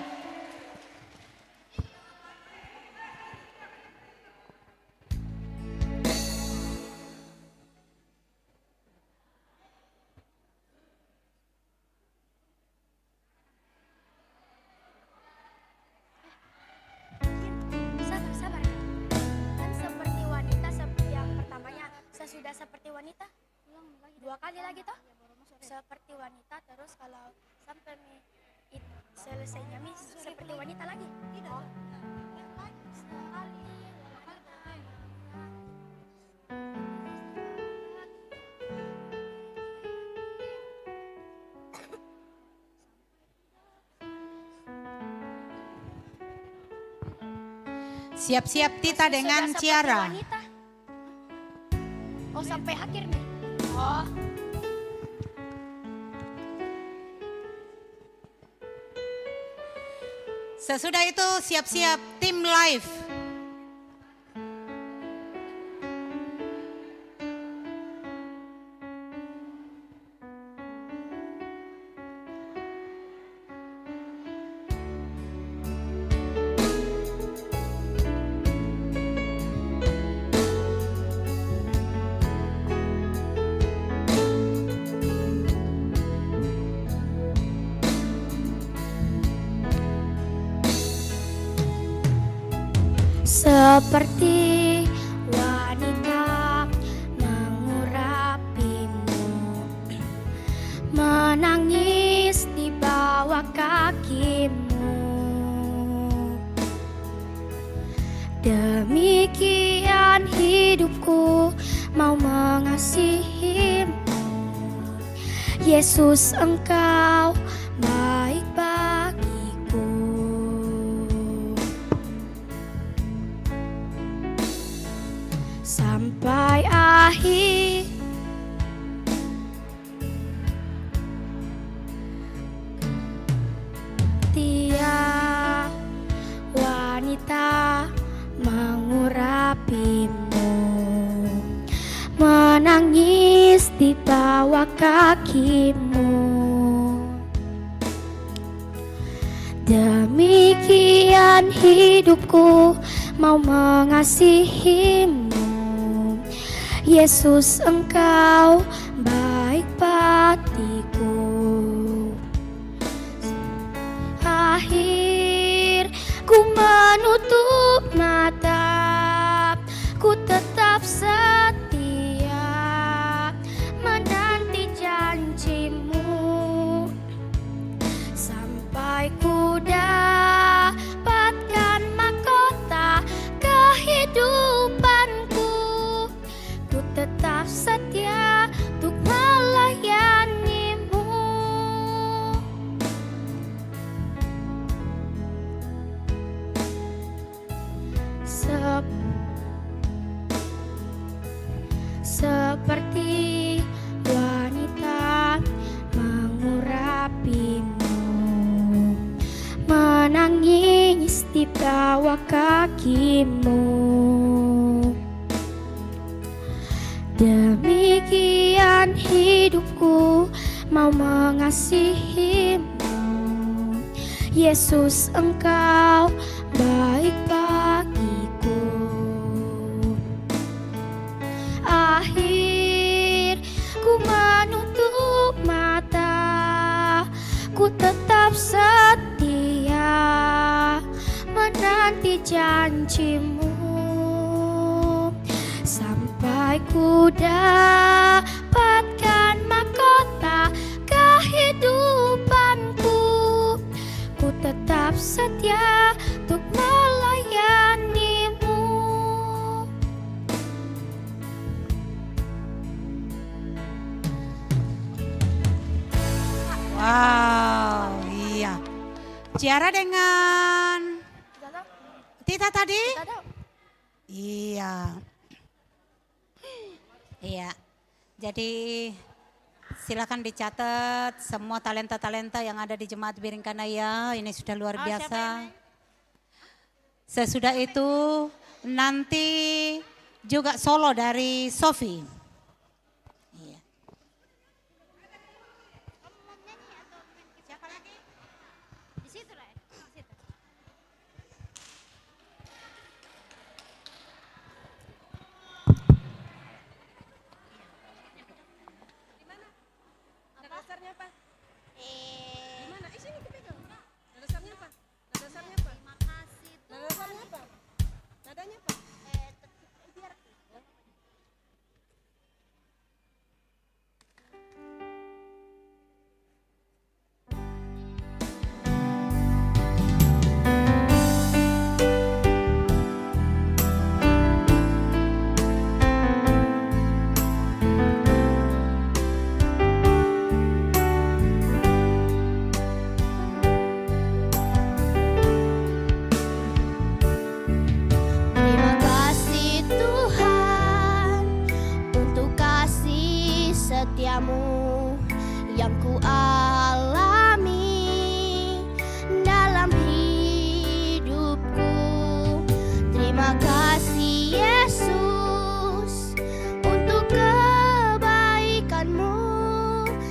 Sabar. Kan seperti wanita seperti yang pertamanya. Sesudah seperti wanita, dua kali lagi toh. Seperti wanita terus kalau sampai selesainya seperti wanita lagi. Tidak. Sekali. Siap-siap Tita dengan Sudah seperti Ciara. wanita. Oh sampai akhir nih. Oh. Sesudah itu siap-siap tim live. Seperti wanita mengurapimu, menangis di bawah kakimu. Demikian hidupku mau mengasihimu. Yesus, Engkau baik bagiku. Sampai akhir tiap wanita mengurapimu, menangis di bawah kakimu. Demikian hidupku mau mengasihimu. Yesus, Engkau baik bagiku. Akhir ku menutup mata, ku tetap setia menanti janjimu. Sampai ku dapatkan mahkota kehidupanku, ku tetap setia untuk melayanimu. Seperti wanita mengurapimu, menangis di bawah kakimu. Demikian hidupku mau mengasihimu. Yesus, Engkau baik bagiku. Akhir ku menutup mata, ku tetap setia menanti janjimu. Sampai ku dapatkan mahkota kehidupanku, ku tetap setia untuk melayanimu. Wow, iya. Ciara dengan Tita tadi? Iya. Iya. Jadi Silakan dicatat semua talenta-talenta yang ada di Jemaat Biringkanaya, ini sudah luar biasa. Sesudah itu nanti juga solo dari Sofi. Iya. Siapa lagi? Di situ lah. Di situ. Nada dasarnya apa? Eh, Mana? Sini dipegang. Nada dasarnya apa? Nada dasarnya apa? terima kasih Nada dasarnya apa? Nadanya apa? biar Terima kasih Tuhan untuk kasih setiamu yang ku alami dalam hidupku. Terima kasih Yesus untuk kebaikanmu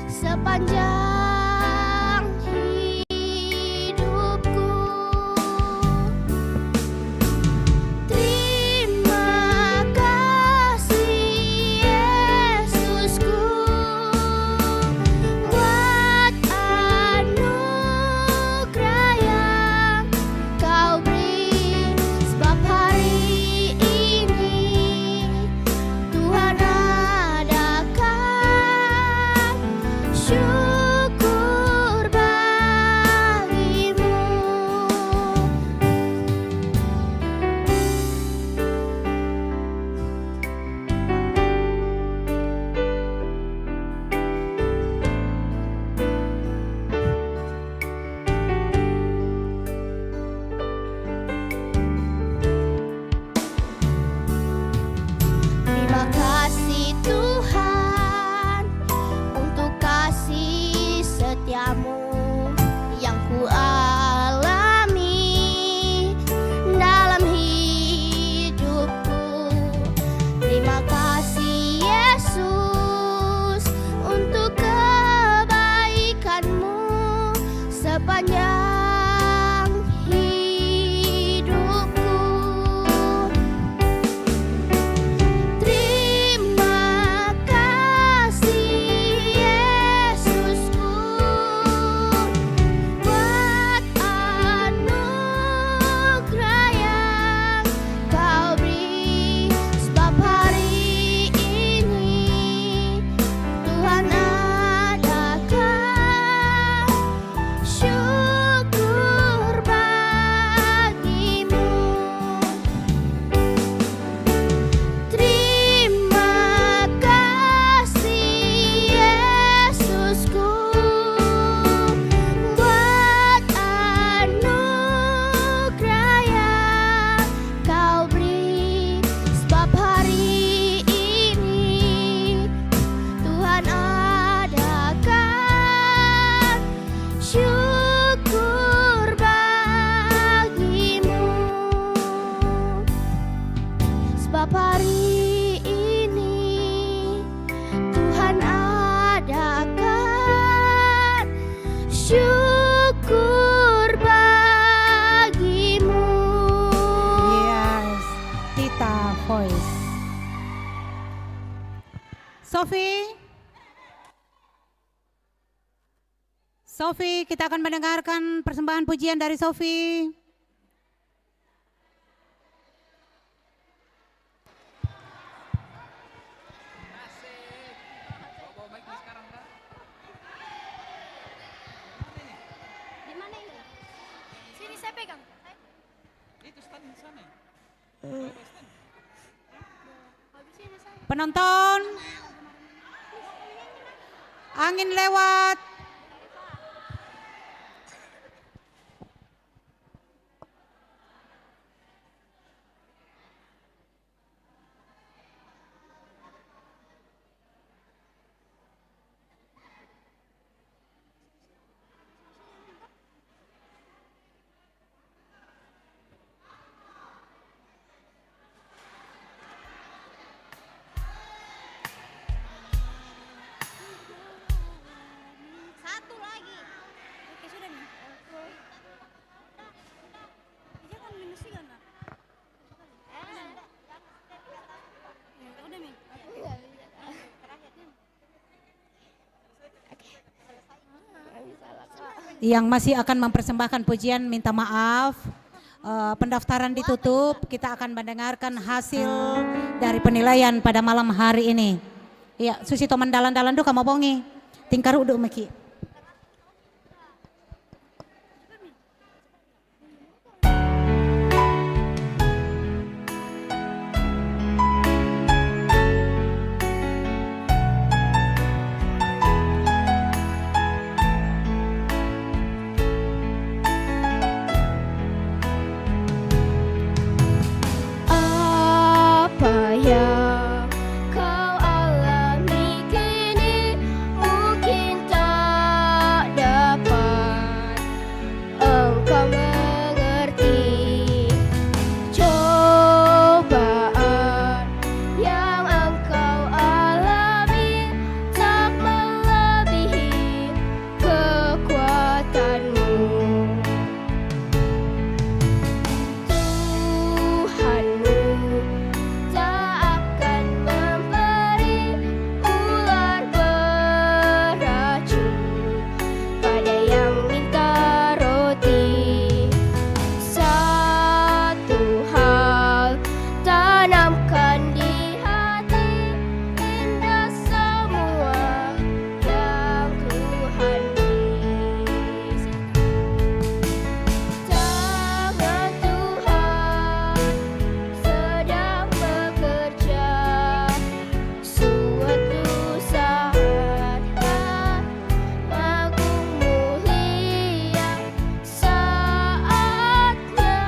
sepanjang hidupku. Terima kasih Yesusku buat anugerah yang Kau beri, sebab hari ini Tuhan adakan syukur bagimu. Terima kasih Tuhan untuk kasih setiamu yang ku alami dalam hidupku. Terima kasih Yesus untuk kebaikanmu sepanjang hidupku. Terima kasih Yesusku buat anugerah yang Kau beri, sebab hari ini Tuhan adakan syukur bagimu. Terima kasih Yesusku buat anugerah yang Kau beri, sebab hari ini Tuhan adakan syukur bagimu. Sebab hari ini Tuhan adakan syukur bagimu. Yes, Tita Voice. Sofi. Sofi, kita akan mendengarkan persembahan pujian dari Sofi. Di mana ini? Sini saya pegang. Habis ini saya. Penonton, angin lewat. yang masih akan mempersembahkan pujian minta maaf. Pendaftaran ditutup, kita akan mendengarkan hasil dari penilaian pada malam hari ini. Ya, Susi toman dalan-dalan do kamu bongi. Tingkar udah meki. Apa yang kau alami kini mungkin tak dapat engkau mengerti. Cobaan yang engkau alami tak melebihi kekuatanmu. Tuhanmu tak akan memberi ular beracun pada yang minta roti. Satu hal tanamkan di hati, indah semua yang Tuhan beri. Tangan Tuhan sedang bekerja, suatu saat agung mulia, saatnya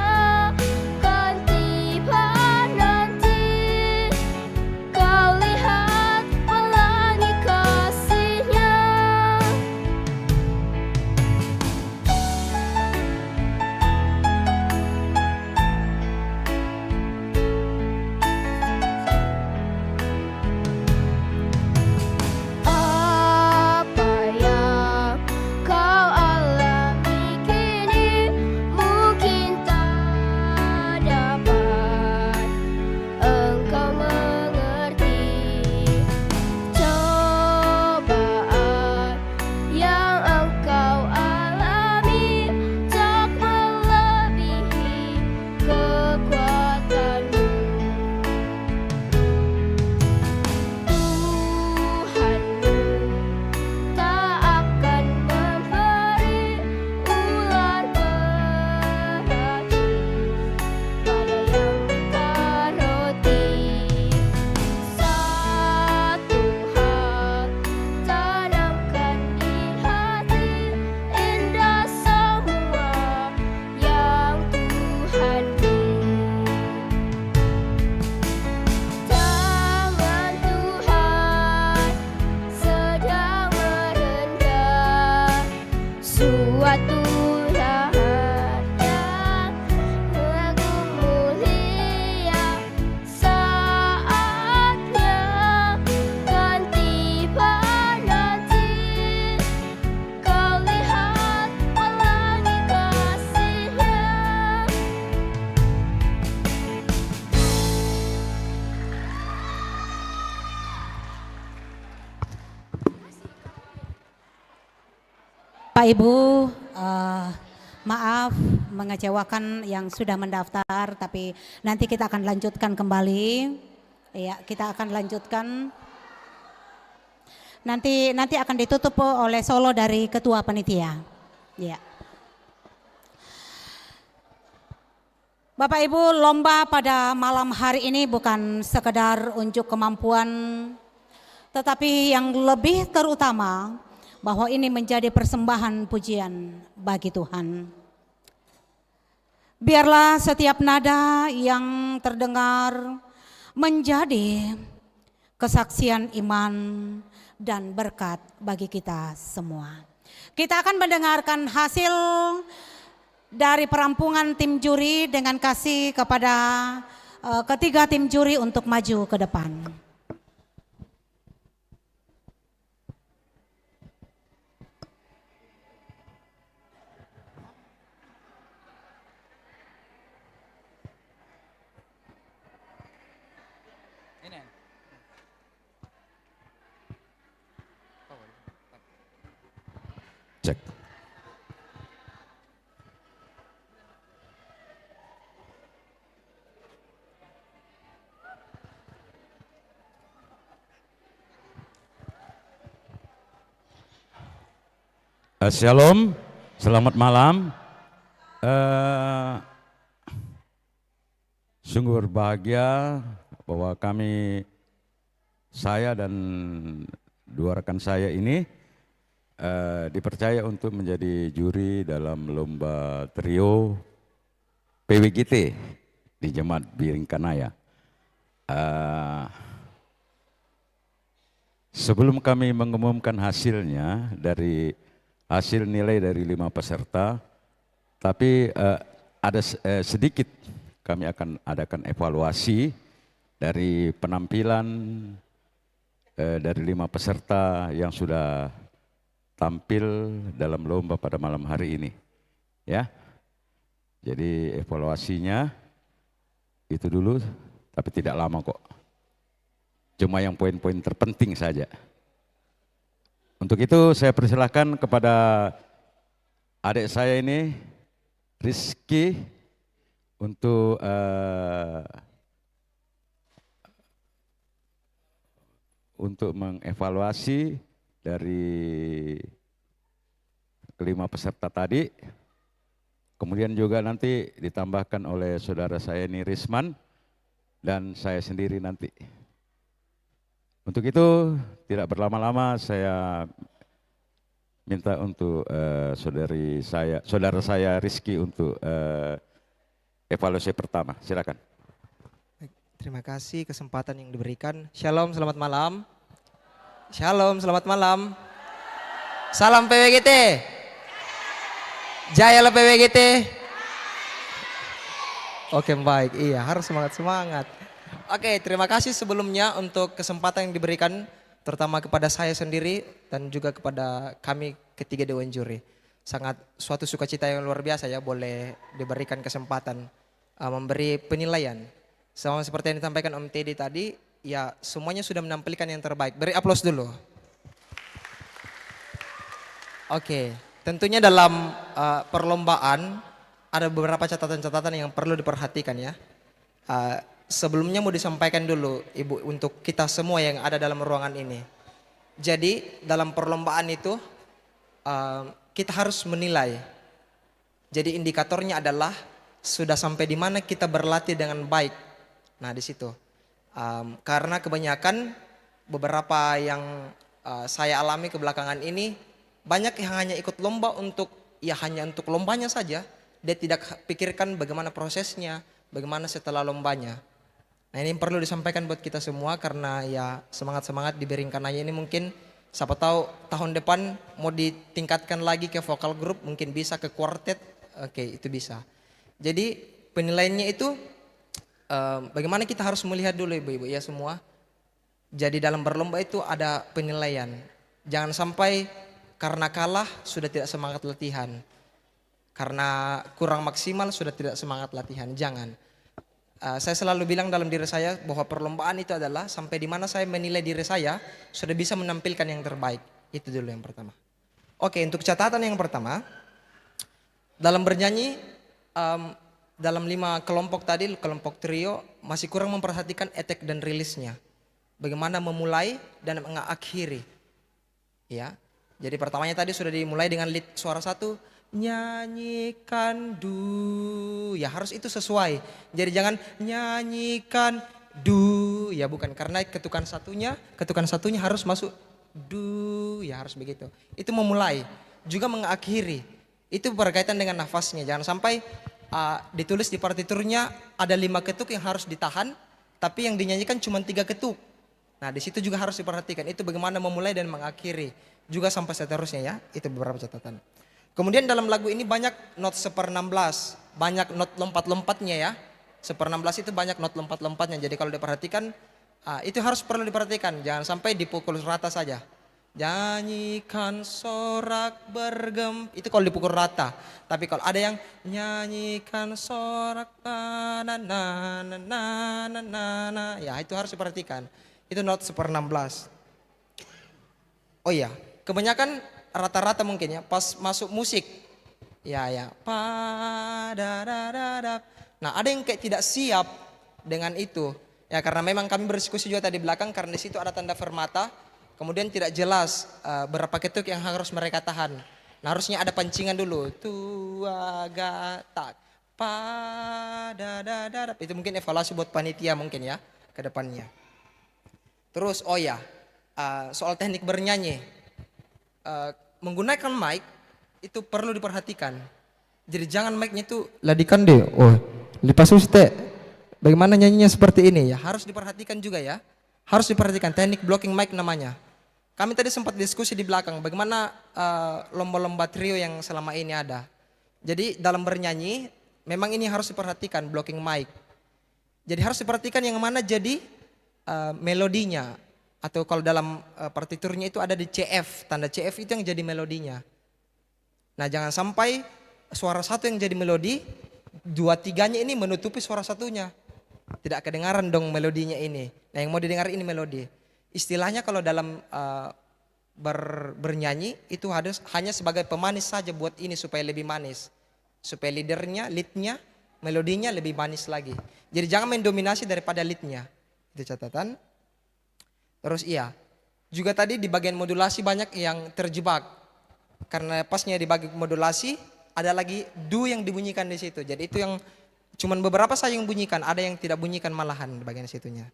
kan tiba nanti. Kau lihat pelangi kasih-Nya. Apa yang kau alami kini mungkin tak dapat engkau mengerti. Cobaan yang engkau alami tak melebihi kekuatanmu. Tuhanmu tak akan memberi ular beracun pada yang minta roti. Satu hal tanamkan di hati, indah semua yang Tuhan beri. Tangan Tuhan sedang merendah, suatu saat yang agung mulia, saatnya kan tiba nanti. Kau lihat pelangi kasih-Nya. Pak Ibu, maaf mengecewakan yang sudah mendaftar, tapi nanti kita akan lanjutkan kembali. Ya, kita akan lanjutkan. Nanti akan ditutup oleh solo dari ketua panitia. Ya. Bapak Ibu, lomba pada malam hari ini bukan sekedar unjuk kemampuan, tetapi yang lebih terutama bahwa ini menjadi persembahan pujian bagi Tuhan. Biarlah setiap nada yang terdengar menjadi kesaksian iman dan berkat bagi kita semua. Kita akan mendengarkan hasil dari perampungan tim juri dengan kasih kepada ketiga tim juri untuk maju ke depan. Cek. Shalom, selamat malam. Sungguh berbahagia bahwa saya dan dua rekan saya ini dipercaya untuk menjadi juri dalam lomba trio PWGT di Jemaat Biringkanaya. Sebelum kami mengumumkan hasilnya dari hasil nilai dari 5 peserta, tapi ada sedikit kami akan adakan evaluasi dari penampilan dari 5 peserta yang sudah tampil dalam lomba pada malam hari ini. Ya, jadi evaluasinya itu dulu, tapi tidak lama kok. Cuma yang poin-poin terpenting saja. Untuk itu saya persilahkan kepada adik saya ini, Rizky, untuk mengevaluasi dari kelima peserta tadi. Kemudian juga nanti ditambahkan oleh saudara saya ini Risman dan saya sendiri nanti. Untuk itu tidak berlama-lama saya minta untuk saudara saya Rizky untuk evaluasi pertama. Silakan. Terima kasih kesempatan yang diberikan. Shalom, selamat malam. Shalom, selamat malam. Salam PWGT. Jaya lah PWGT. Oke, baik. Iya, harus semangat-semangat. Oke, terima kasih sebelumnya untuk kesempatan yang diberikan terutama kepada saya sendiri dan juga kepada kami ketiga Dewan Juri. Sangat suatu sukacita yang luar biasa ya boleh diberikan kesempatan memberi penilaian. Sama seperti yang disampaikan Om Teddy tadi, ya semuanya sudah menampilkan yang terbaik. Beri aplaus dulu. Oke, tentunya dalam perlombaan ada beberapa catatan-catatan yang perlu diperhatikan ya. Sebelumnya mau disampaikan dulu Ibu untuk kita semua yang ada dalam ruangan ini. Jadi dalam perlombaan itu kita harus menilai. Jadi indikatornya adalah sudah sampai di mana kita berlatih dengan baik. Nah di situ. Karena kebanyakan beberapa yang saya alami kebelakangan ini banyak yang hanya ikut lomba hanya untuk lombanya saja. Dia tidak pikirkan bagaimana prosesnya, bagaimana setelah lombanya. Nah ini perlu disampaikan buat kita semua karena ya semangat-semangat di Biringkanaya ini mungkin siapa tahu tahun depan mau ditingkatkan lagi ke vokal group, mungkin bisa ke quartet, oke itu bisa. Jadi penilaiannya itu bagaimana kita harus melihat dulu ibu-ibu ya semua. Jadi dalam berlomba itu ada penilaian. Jangan sampai karena kalah sudah tidak semangat latihan. Karena kurang maksimal sudah tidak semangat latihan, jangan. Saya selalu bilang dalam diri saya bahwa perlombaan itu adalah sampai di mana saya menilai diri saya sudah bisa menampilkan yang terbaik. Itu dulu yang pertama. Oke, untuk catatan yang pertama, dalam bernyanyi dalam 5 kelompok tadi, kelompok trio masih kurang memperhatikan attack dan rilisnya. Bagaimana memulai dan mengakhiri. Ya. Jadi pertamanya tadi sudah dimulai dengan lead suara 1. Nyanyikan du, ya harus itu sesuai. Jadi jangan nyanyikan du, ya bukan karena ketukan satunya harus masuk du, ya harus begitu. Itu memulai, juga mengakhiri. Itu berkaitan dengan nafasnya. Jangan sampai ditulis di partiturnya ada 5 ketuk yang harus ditahan, tapi yang dinyanyikan cuma 3 ketuk. Nah di situ juga harus diperhatikan. Itu bagaimana memulai dan mengakhiri, juga sampai seterusnya ya. Itu beberapa catatan. Kemudian dalam lagu ini banyak not 1/16, banyak not lompat-lompatnya ya. 1/16 itu banyak not lompat-lompatnya. Jadi kalau diperhatikan, itu harus perlu diperhatikan. Jangan sampai dipukul rata saja. Nyanyikan sorak bergem, itu kalau dipukul rata. Tapi kalau ada yang nyanyikan sorak na na na na na na, ya itu harus diperhatikan. Itu not 1/16. Oh iya, kebanyakan rata-rata mungkin ya pas masuk musik ya nah ada yang kayak tidak siap dengan itu ya karena memang kami berdiskusi juga tadi belakang karena di situ ada tanda fermata kemudian tidak jelas berapa ketuk yang harus mereka tahan Nah harusnya ada pancingan dulu. Tua gatak pada dadadap. Itu mungkin evaluasi buat panitia mungkin ya ke depannya. Terus oh ya, soal teknik bernyanyi. Menggunakan mic itu perlu diperhatikan. Jadi jangan mic-nya itu ladikan deh. Oh, lipas uste. Bagaimana nyanyinya seperti ini ya? Harus diperhatikan juga ya. Harus diperhatikan teknik blocking mic namanya. Kami tadi sempat diskusi di belakang bagaimana lomba-lomba trio yang selama ini ada. Jadi dalam bernyanyi memang ini harus diperhatikan blocking mic. Jadi harus diperhatikan yang mana jadi melodinya. Atau kalau dalam partiturnya itu ada di CF, tanda CF itu yang jadi melodinya. Nah jangan sampai suara satu yang jadi melodi, dua tiganya ini menutupi suara satunya. Tidak kedengaran dong melodinya ini. Nah yang mau didengar ini melodi. Istilahnya kalau dalam bernyanyi itu hanya sebagai pemanis saja buat ini supaya lebih manis. Supaya leadnya, melodinya lebih manis lagi. Jadi jangan mendominasi daripada leadnya. Itu catatan. Terus iya, juga tadi di bagian modulasi banyak yang terjebak. Karena pasnya di bagian modulasi ada lagi do yang dibunyikan di situ. Jadi itu yang cuman beberapa saja yang bunyikan, ada yang tidak bunyikan malahan di bagian situnya.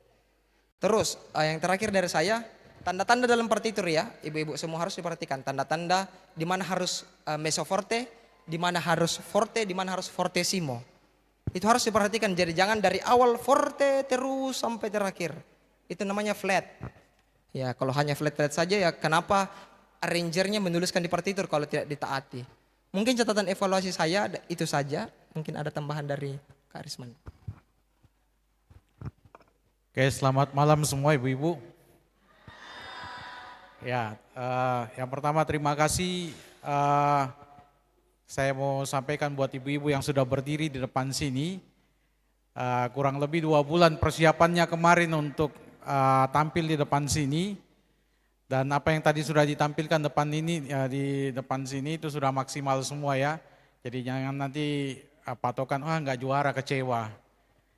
Terus yang terakhir dari saya, tanda-tanda dalam partitur ya, ibu-ibu semua harus diperhatikan. Tanda-tanda di mana harus mezzo forte, di mana harus forte, di mana harus fortissimo. Itu harus diperhatikan. Jadi jangan dari awal forte terus sampai terakhir. Itu namanya flat. Ya kalau hanya flat-flat saja ya kenapa arrangernya menuliskan di partitur kalau tidak ditaati. Mungkin catatan evaluasi saya itu saja. Mungkin ada tambahan dari Kak Risman. Oke, selamat malam semua ibu-ibu. Ya, yang pertama terima kasih. Saya mau sampaikan buat ibu-ibu yang sudah berdiri di depan sini. Kurang lebih 2 bulan persiapannya kemarin untuk tampil di depan sini, dan apa yang tadi sudah ditampilkan di depan sini itu sudah maksimal semua ya. Jadi jangan nanti patokan nggak juara kecewa.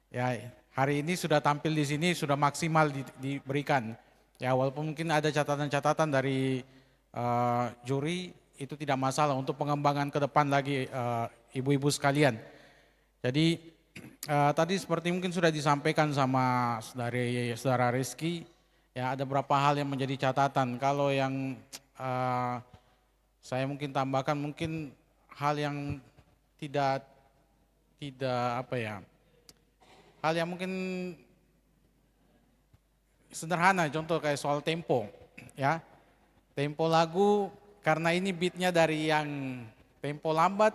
Ya hari ini sudah tampil di sini sudah maksimal diberikan. Ya walaupun mungkin ada catatan-catatan dari juri itu tidak masalah untuk pengembangan ke depan lagi ibu-ibu sekalian. Jadi tadi seperti mungkin sudah disampaikan sama dari saudara Rizky, ya ada beberapa hal yang menjadi catatan. Kalau yang saya mungkin tambahkan mungkin hal yang tidak apa ya, hal yang mungkin sederhana, contoh kayak soal tempo, ya tempo lagu karena ini beatnya dari yang tempo lambat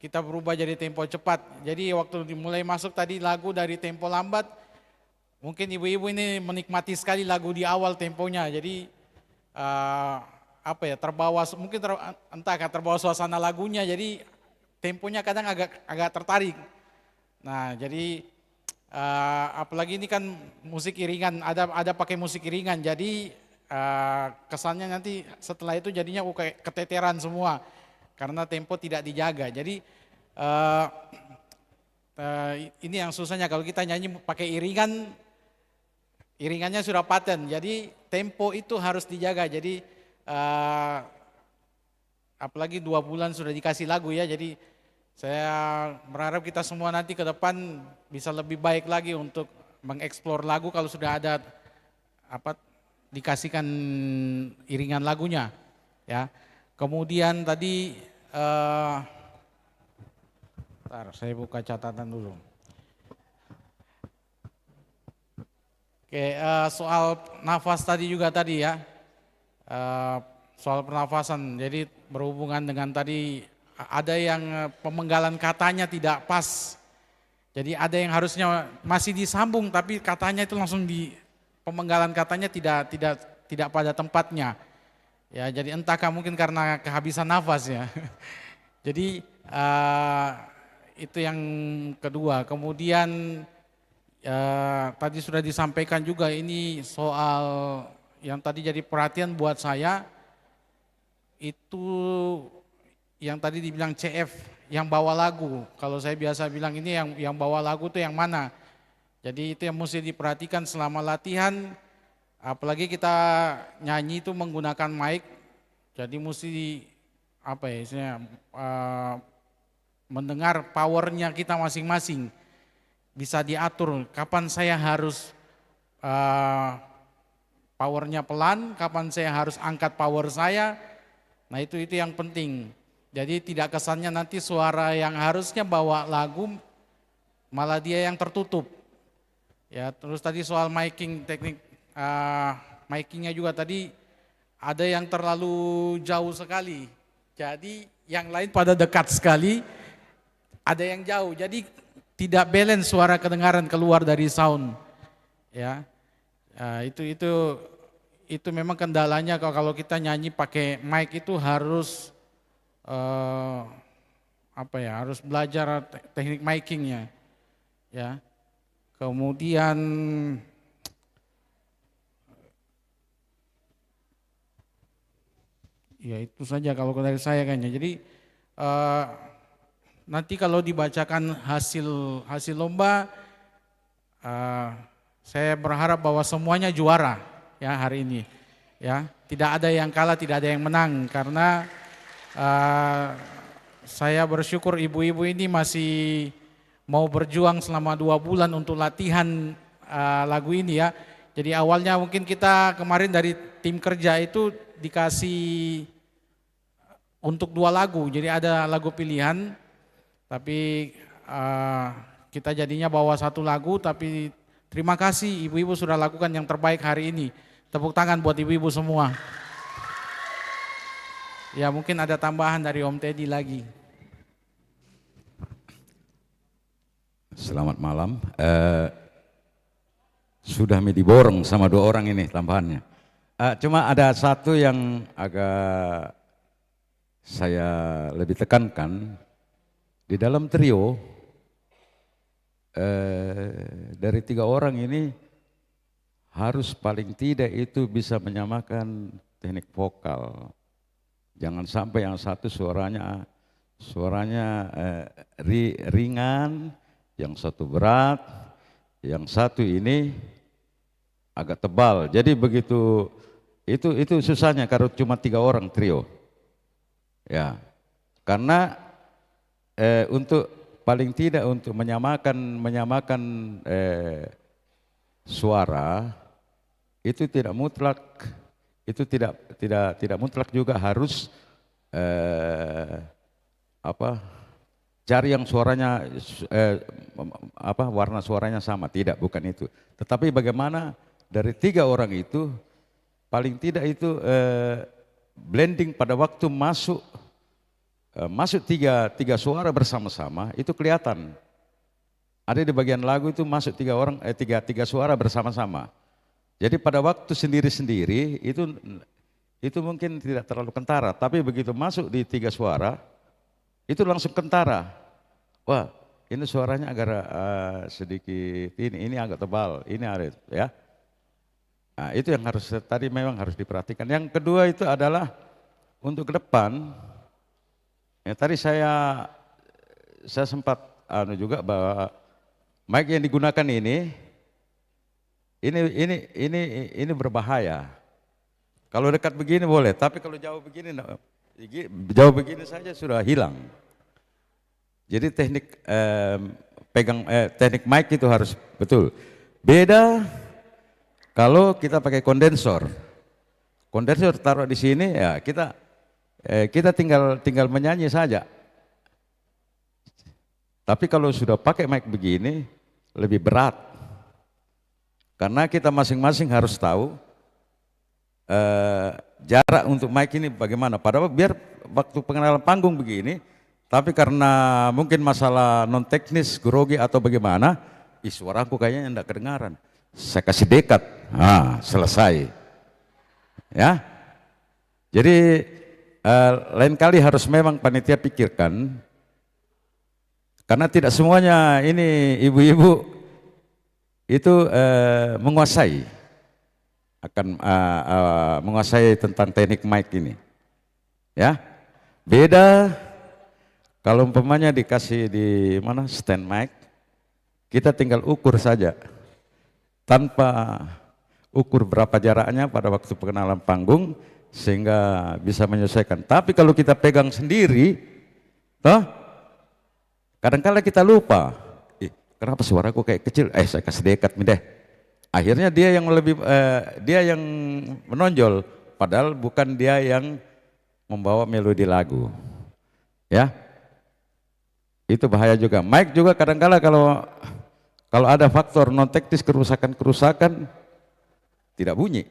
kita berubah jadi tempo cepat. Jadi waktu dimulai masuk tadi lagu dari tempo lambat, mungkin ibu-ibu ini menikmati sekali lagu di awal temponya. Jadi apa ya, terbawa mungkin entah terbawa suasana lagunya. Jadi temponya kadang agak tertarik. Nah jadi apalagi ini kan musik iringan, ada pakai musik iringan. Jadi kesannya nanti setelah itu jadinya kayak keteteran semua. Karena tempo tidak dijaga. Jadi ini yang susahnya kalau kita nyanyi pakai iringan, iringannya sudah paten. Jadi tempo itu harus dijaga. Jadi apalagi 2 bulan sudah dikasih lagu ya. Jadi saya berharap kita semua nanti ke depan bisa lebih baik lagi untuk mengeksplor lagu kalau sudah ada dikasihkan iringan lagunya ya. Kemudian tadi, saya buka catatan dulu. Oke, soal nafas tadi juga tadi ya, soal pernafasan. Jadi berhubungan dengan tadi ada yang pemenggalan katanya tidak pas. Jadi ada yang harusnya masih disambung tapi katanya itu langsung pemenggalan katanya tidak pada tempatnya. Ya, jadi entahkah mungkin karena kehabisan nafas ya. Jadi itu yang kedua. Kemudian tadi sudah disampaikan juga ini soal yang tadi jadi perhatian buat saya itu yang tadi dibilang CF yang bawa lagu. Kalau saya biasa bilang ini yang bawa lagu itu yang mana. Jadi itu yang mesti diperhatikan selama latihan. Apalagi kita nyanyi itu menggunakan mic, jadi mesti apa ya istilahnya, mendengar powernya kita masing-masing, bisa diatur kapan saya harus powernya pelan, kapan saya harus angkat power saya. Nah itu yang penting. Jadi tidak kesannya nanti suara yang harusnya bawa lagu malah dia yang tertutup. Ya, terus tadi soal miking, teknik mikingnya juga tadi ada yang terlalu jauh sekali. Jadi yang lain pada dekat sekali, ada yang jauh. Jadi tidak balance suara kedengaran keluar dari sound. Ya, itu memang kendalanya kalau kita nyanyi pakai mic itu harus harus belajar teknik micingnya. Ya, kemudian ya itu saja kalau dari saya kayaknya. Jadi nanti kalau dibacakan hasil lomba, saya berharap bahwa semuanya juara ya hari ini. Ya, tidak ada yang kalah, tidak ada yang menang karena saya bersyukur ibu-ibu ini masih mau berjuang selama 2 bulan untuk latihan lagu ini ya. Jadi awalnya mungkin kita kemarin dari tim kerja itu dikasih untuk 2 lagu, jadi ada lagu pilihan, tapi kita jadinya bawa 1 lagu, tapi terima kasih ibu-ibu sudah lakukan yang terbaik hari ini. Tepuk tangan buat ibu-ibu semua. Ya mungkin ada tambahan dari Om Teddy lagi. Selamat malam. Sudah diborong sama 2 orang ini tambahannya. Cuma ada satu yang agak saya lebih tekankan. Di dalam trio, dari 3 orang ini harus paling tidak itu bisa menyamakan teknik vokal. Jangan sampai yang satu suaranya ringan, yang satu berat, yang satu ini agak tebal. Jadi begitu itu susahnya kalau cuma 3 orang trio. Ya, karena untuk paling tidak untuk menyamakan suara itu tidak mutlak, itu tidak mutlak juga harus cari yang suaranya warna suaranya sama, tidak, bukan itu. Tetapi bagaimana dari 3 orang itu paling tidak itu blending pada waktu masuk tiga suara bersama-sama itu kelihatan. Ada di bagian lagu itu masuk 3 suara bersama-sama. Jadi pada waktu sendiri-sendiri itu mungkin tidak terlalu kentara, tapi begitu masuk di 3 suara itu langsung kentara. Wah, ini suaranya agak sedikit ini agak tebal, ini ada ya. Nah, itu yang memang harus diperhatikan. Yang kedua itu adalah untuk ke depan. Ya, tadi saya sempat juga bahwa mic yang digunakan ini berbahaya. Kalau dekat begini boleh, tapi kalau jauh begini saja sudah hilang. Jadi teknik teknik mic itu harus betul. Beda kalau kita pakai kondensor. Kondensor taruh di sini ya kita tinggal menyanyi saja. Tapi kalau sudah pakai mic begini lebih berat. Karena kita masing-masing harus tahu jarak untuk mic ini bagaimana. Padahal biar waktu pengenalan panggung begini, tapi karena mungkin masalah non teknis, grogi atau bagaimana, suaraku kayaknya enggak kedengaran. Saya kasih dekat, selesai. Ya, jadi lain kali harus memang panitia pikirkan, karena tidak semuanya ini ibu-ibu itu menguasai tentang teknik mic ini. Ya, beda kalau umpamanya dikasih di mana stand mic, kita tinggal ukur saja tanpa ukur berapa jaraknya pada waktu pengenalan panggung, sehingga bisa menyesuaikan. Tapi kalau kita pegang sendiri, toh kadang-kala kita lupa, kenapa suaraku kayak kecil? Saya kasih dekat nih deh. Akhirnya dia yang lebih dia yang menonjol, padahal bukan dia yang membawa melodi lagu. Ya, itu bahaya juga. Mic juga kadang-kala kalau ada faktor non teknis kerusakan tidak bunyi.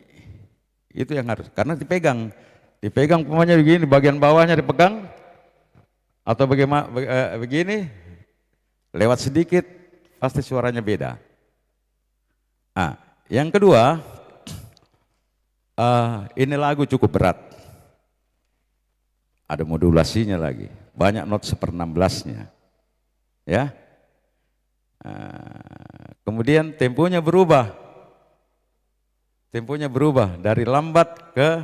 Itu yang harus, karena dipegang pokoknya begini, bagian bawahnya dipegang atau bagaimana begini, lewat sedikit pasti suaranya beda. Yang kedua, ini lagu cukup berat, ada modulasinya lagi, banyak not 1/16-nya, ya. Kemudian temponya berubah. Temponya berubah dari lambat ke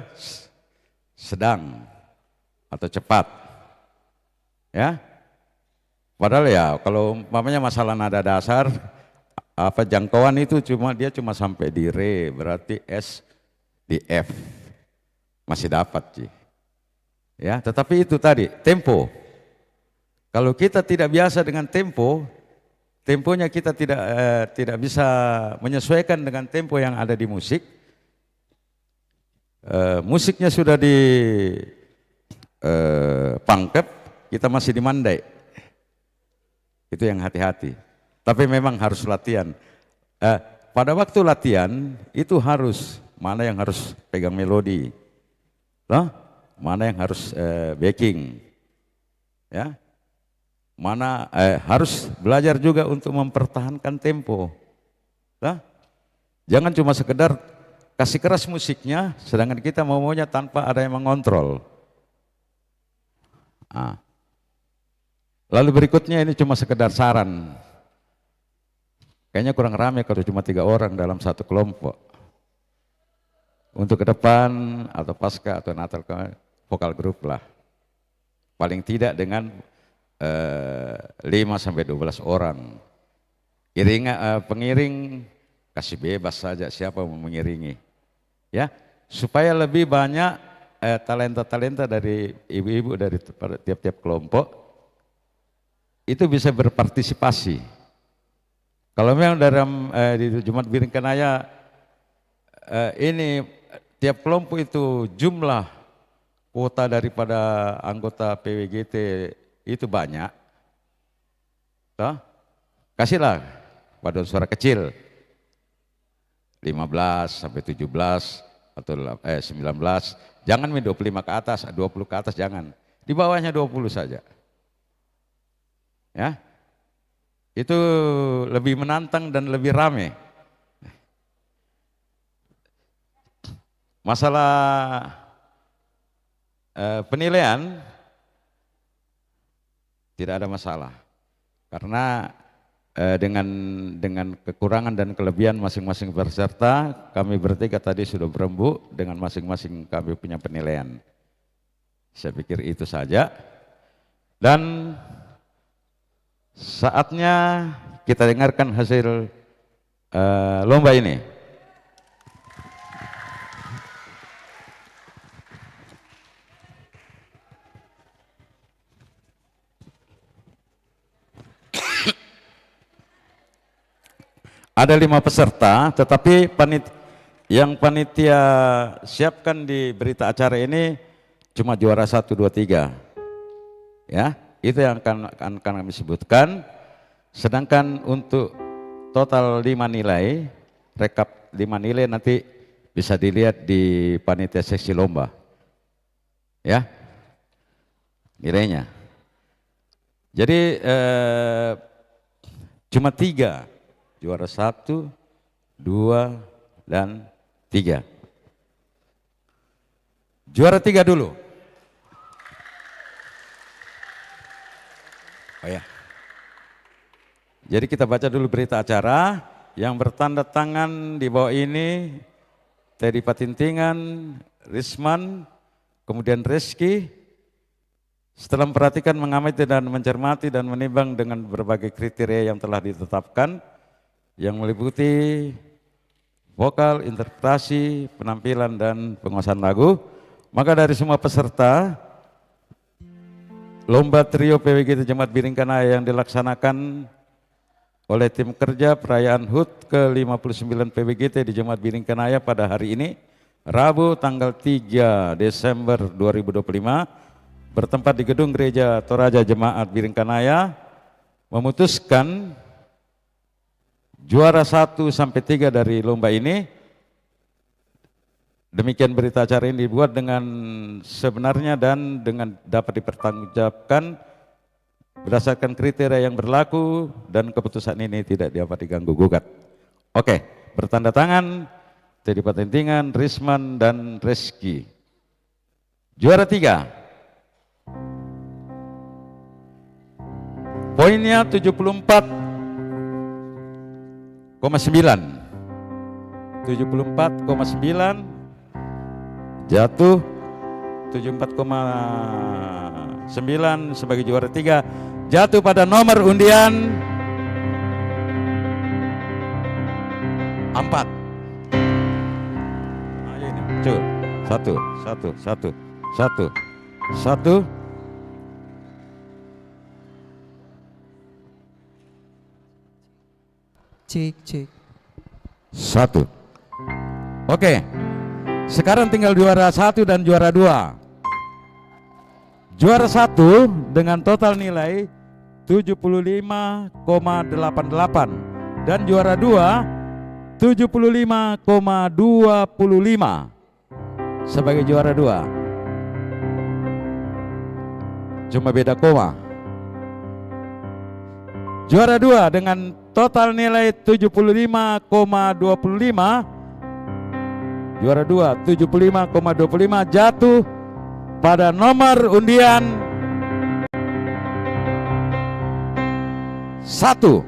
sedang atau cepat, ya. Padahal ya kalau umpamanya masalah nada dasar, jangkauan itu dia cuma sampai di re, berarti S di F masih dapat sih, ya. Tetapi itu tadi tempo. Kalau kita tidak biasa dengan temponya kita tidak bisa menyesuaikan dengan tempo yang ada di musik. Musiknya sudah di pangkep, kita masih di mandai. Itu yang hati-hati. Tapi memang harus latihan. Pada waktu latihan itu harus mana yang harus pegang melodi, mana yang harus backing, ya. Mana harus belajar juga untuk mempertahankan tempo. Jangan cuma sekedar kasih keras musiknya, sedangkan kita maunya tanpa ada yang mengontrol. Lalu berikutnya ini cuma sekedar saran. Kayaknya kurang ramai kalau cuma 3 orang dalam satu kelompok. Untuk ke depan atau pasca atau Natal vokal grup lah. Paling tidak dengan 5-12 orang. Pengiring kasih bebas saja siapa mau mengiringi. Ya, supaya lebih banyak talenta-talenta dari ibu-ibu dari tiap-tiap kelompok itu bisa berpartisipasi. Kalau memang dalam di Jumat Biring Kenaya ini tiap kelompok itu jumlah kuota daripada anggota PWGT itu banyak, kasihlah paduan suara kecil 15 sampai 17 atau 19, jangan 25 ke atas, 20 ke atas jangan, di bawahnya 20 saja, ya. Itu lebih menantang dan lebih rame. Masalah penilaian tidak ada masalah, karena dengan kekurangan dan kelebihan masing-masing peserta, kami bertiga tadi sudah berembuk dengan masing-masing kami punya penilaian. Saya pikir itu saja. Dan saatnya kita dengarkan hasil lomba ini. Ada 5 peserta, tetapi yang panitia siapkan di berita acara ini cuma juara 1, 2, 3. Ya, itu yang akan kami sebutkan. Sedangkan untuk total 5 nilai, rekap 5 nilai nanti bisa dilihat di panitia seksi lomba. Ya, nilainya. Jadi cuma 3. Juara 1, 2, dan 3. Juara 3 dulu. Oh ya. Jadi kita baca dulu berita acara yang bertanda tangan di bawah ini. Teddy Patintingan, Risman, kemudian Reski. Setelah memperhatikan, mengamati dan mencermati dan menimbang dengan berbagai kriteria yang telah ditetapkan, yang meliputi vokal, interpretasi, penampilan, dan penguasaan lagu, Maka dari semua peserta lomba trio PWGT Jemaat Biring Kanaya yang dilaksanakan oleh tim kerja perayaan HUT ke-59 PWGT di Jemaat Biring Kanaya pada hari ini, Rabu tanggal 3 Desember 2025, bertempat di Gedung Gereja Toraja Jemaat Biring Kanaya, memutuskan juara 1 sampai 3 dari lomba ini. Demikian berita acara ini dibuat dengan sebenarnya dan dengan dapat dipertanggungjawabkan berdasarkan kriteria yang berlaku dan keputusan ini tidak dapat diganggu gugat. Oke, bertanda tangan Teddy Patentingan, Risman dan Reski. Juara 3. Poinnya 74,9. 74,9 jatuh 74,9 sebagai juara 3, jatuh pada nomor undian 4. Ayo ini muncul. 1. Cek. 1. Oke. Sekarang tinggal juara 1 dan juara 2. Juara 1 dengan total nilai 75,88 dan juara 2 75,25 sebagai juara 2. Cuma beda koma. Juara 2 dengan total nilai 75,25, juara 2 75,25 jatuh pada nomor undian 1.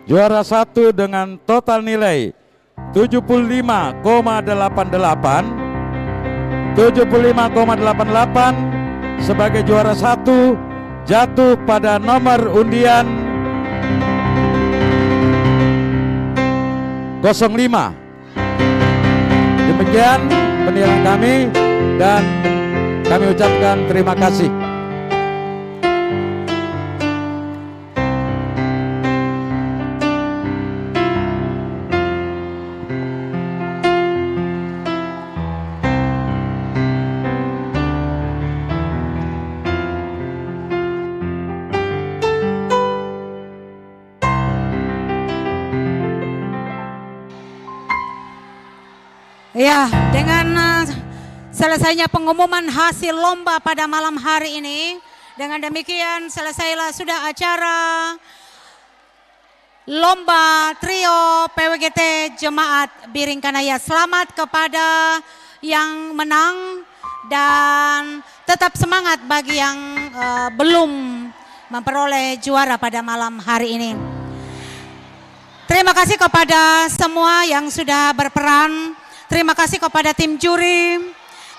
Juara 1 dengan total nilai 75,88 sebagai juara 1 jatuh pada nomor undian 05. Demikian penilaian kami dan kami ucapkan terima kasih. Ya, dengan selesainya pengumuman hasil lomba pada malam hari ini, dengan demikian selesailah sudah acara lomba trio PWGT Jemaat Biring Kanaya. Selamat kepada yang menang dan tetap semangat bagi yang belum memperoleh juara pada malam hari ini. Terima kasih kepada semua yang sudah berperan. Terima kasih kepada tim juri,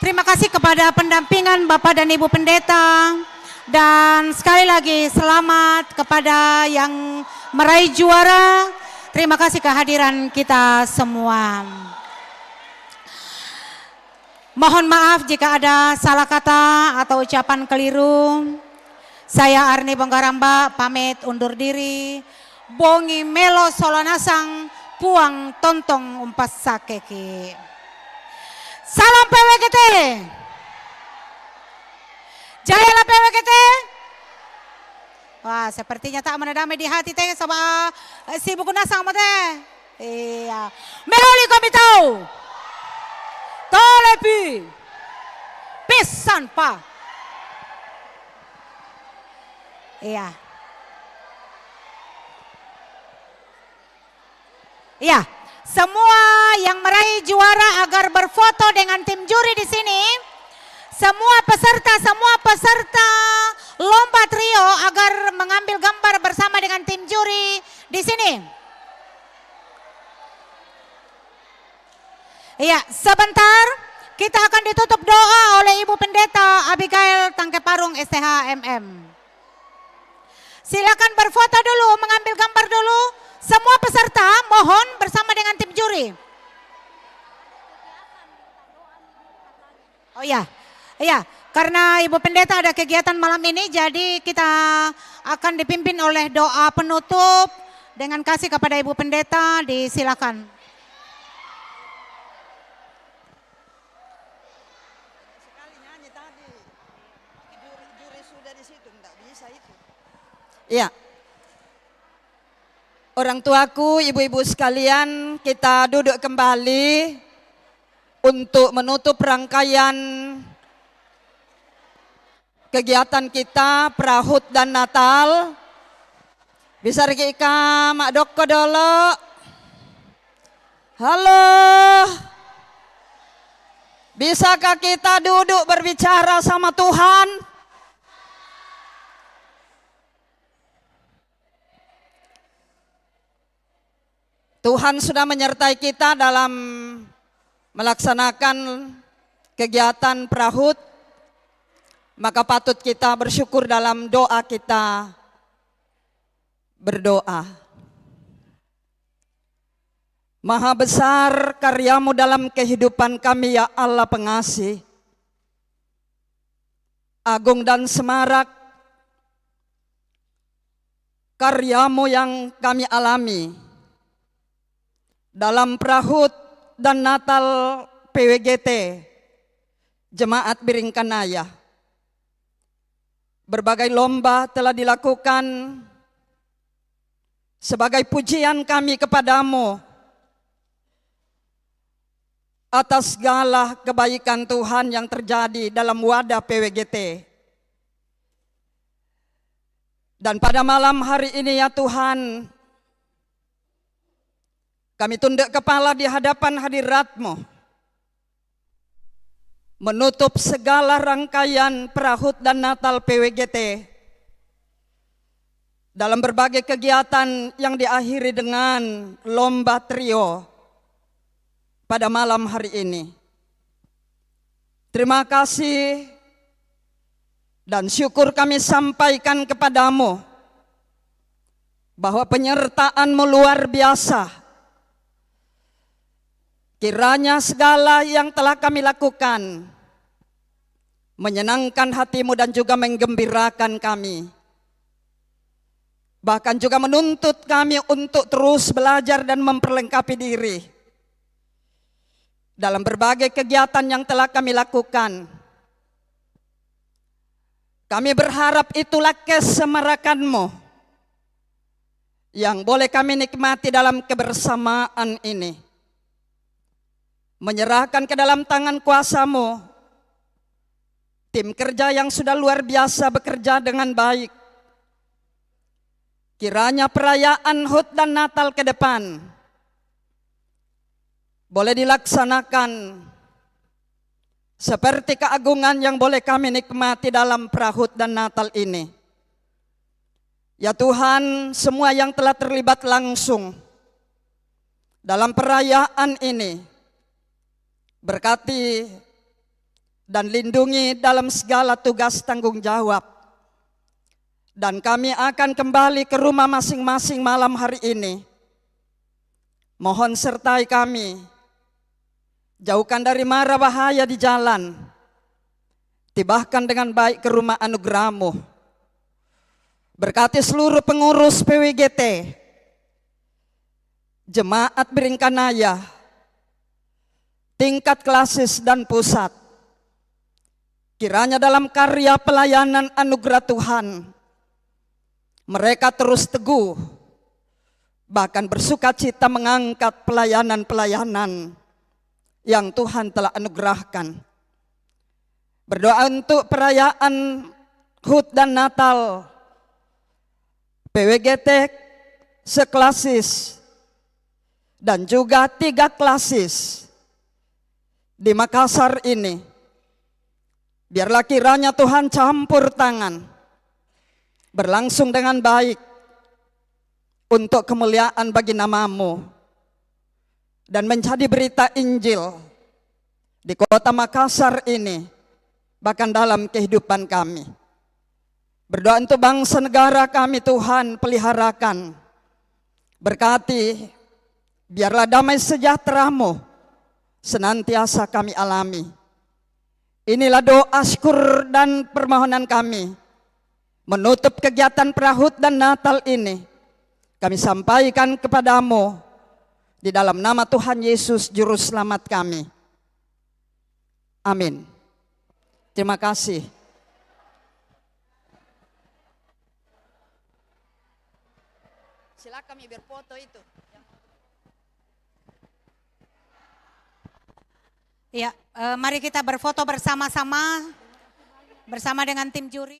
terima kasih kepada pendampingan Bapak dan Ibu Pendeta, dan sekali lagi selamat kepada yang meraih juara. Terima kasih kehadiran kita semua. Mohon maaf jika ada salah kata atau ucapan keliru. Saya Arni Bongkaramba pamit undur diri. Bongi Melo Solonasang Puang Tontong Umpas Sakeki. Salam PWGT. Jayalah PWGT. Wah, sepertinya tak menadami di hati teh sama si buku nasang teh. Iya. Meholi kami tahu. Tolepi. Pisan pa. Iya. Iya, semua yang meraih juara agar berfoto dengan tim juri di sini. Semua peserta lomba trio agar mengambil gambar bersama dengan tim juri di sini. Iya, sebentar kita akan ditutup doa oleh Ibu Pendeta Abigail Tangkeparung STH MM. Silakan berfoto dulu, mengambil gambar dulu. Semua peserta mohon bersama dengan tim juri. Oh ya, iya, karena Ibu Pendeta ada kegiatan malam ini, jadi kita akan dipimpin oleh doa penutup dengan kasih kepada Ibu Pendeta, disilakan. Iya. Orang tuaku, ibu-ibu sekalian, kita duduk kembali untuk menutup rangkaian kegiatan kita Prahut dan Natal. Bisa Ika Mak Doko dulu. Halo. Bisakah kita duduk berbicara sama Tuhan? Tuhan sudah menyertai kita dalam melaksanakan kegiatan Prahut, maka patut kita bersyukur dalam doa kita berdoa. Maha besar karyamu dalam kehidupan kami ya Allah pengasih. Agung dan semarak karyamu yang kami alami dalam Prahut dan Natal PWGT Jemaat Biringkanaya. Berbagai lomba telah dilakukan sebagai pujian kami kepadamu atas segala kebaikan Tuhan yang terjadi dalam wadah PWGT. Dan pada malam hari ini ya Tuhan, kami tunduk kepala di hadapan hadirat-Mu, menutup segala rangkaian Prahut dan Natal PWGT dalam berbagai kegiatan yang diakhiri dengan lomba trio pada malam hari ini. Terima kasih dan syukur kami sampaikan kepadamu bahwa penyertaan-Mu luar biasa. Kiranya segala yang telah kami lakukan menyenangkan hati-Mu dan juga menggembirakan kami. Bahkan juga menuntut kami untuk terus belajar dan memperlengkapi diri dalam berbagai kegiatan yang telah kami lakukan. Kami berharap itulah kesemarakan-Mu yang boleh kami nikmati dalam kebersamaan ini. Menyerahkan ke dalam tangan kuasa-Mu tim kerja yang sudah luar biasa bekerja dengan baik. Kiranya perayaan HUT dan Natal ke depan boleh dilaksanakan seperti keagungan yang boleh kami nikmati dalam Prahut dan Natal ini. Ya Tuhan, semua yang telah terlibat langsung dalam perayaan ini, berkati dan lindungi dalam segala tugas tanggung jawab. Dan kami akan kembali ke rumah masing-masing malam hari ini. Mohon sertai kami, jauhkan dari mara bahaya di jalan, tibahkan dengan baik ke rumah anugerah-Mu. Berkati seluruh pengurus PWGT, Jemaat Biringkanaya, tingkat klasis dan pusat. Kiranya dalam karya pelayanan anugerah Tuhan, mereka terus teguh, bahkan bersuka cita mengangkat pelayanan-pelayanan yang Tuhan telah anugerahkan. Berdoa untuk perayaan HUT dan Natal PWGT seklasis dan juga 3 klasis di Makassar ini. Biarlah kiranya Tuhan campur tangan, berlangsung dengan baik untuk kemuliaan bagi nama-Mu dan menjadi berita Injil di kota Makassar ini, bahkan dalam kehidupan kami. Berdoa untuk bangsa negara kami Tuhan, peliharakan. Berkati, biarlah damai sejahtera-Mu senantiasa kami alami. Inilah doa syukur dan permohonan kami. Menutup kegiatan Prahut dan Natal ini, kami sampaikan kepadamu di dalam nama Tuhan Yesus Juru Selamat kami. Amin. Terima kasih. Silakan kami berfoto itu. Ya, mari kita berfoto bersama-sama bersama dengan tim juri.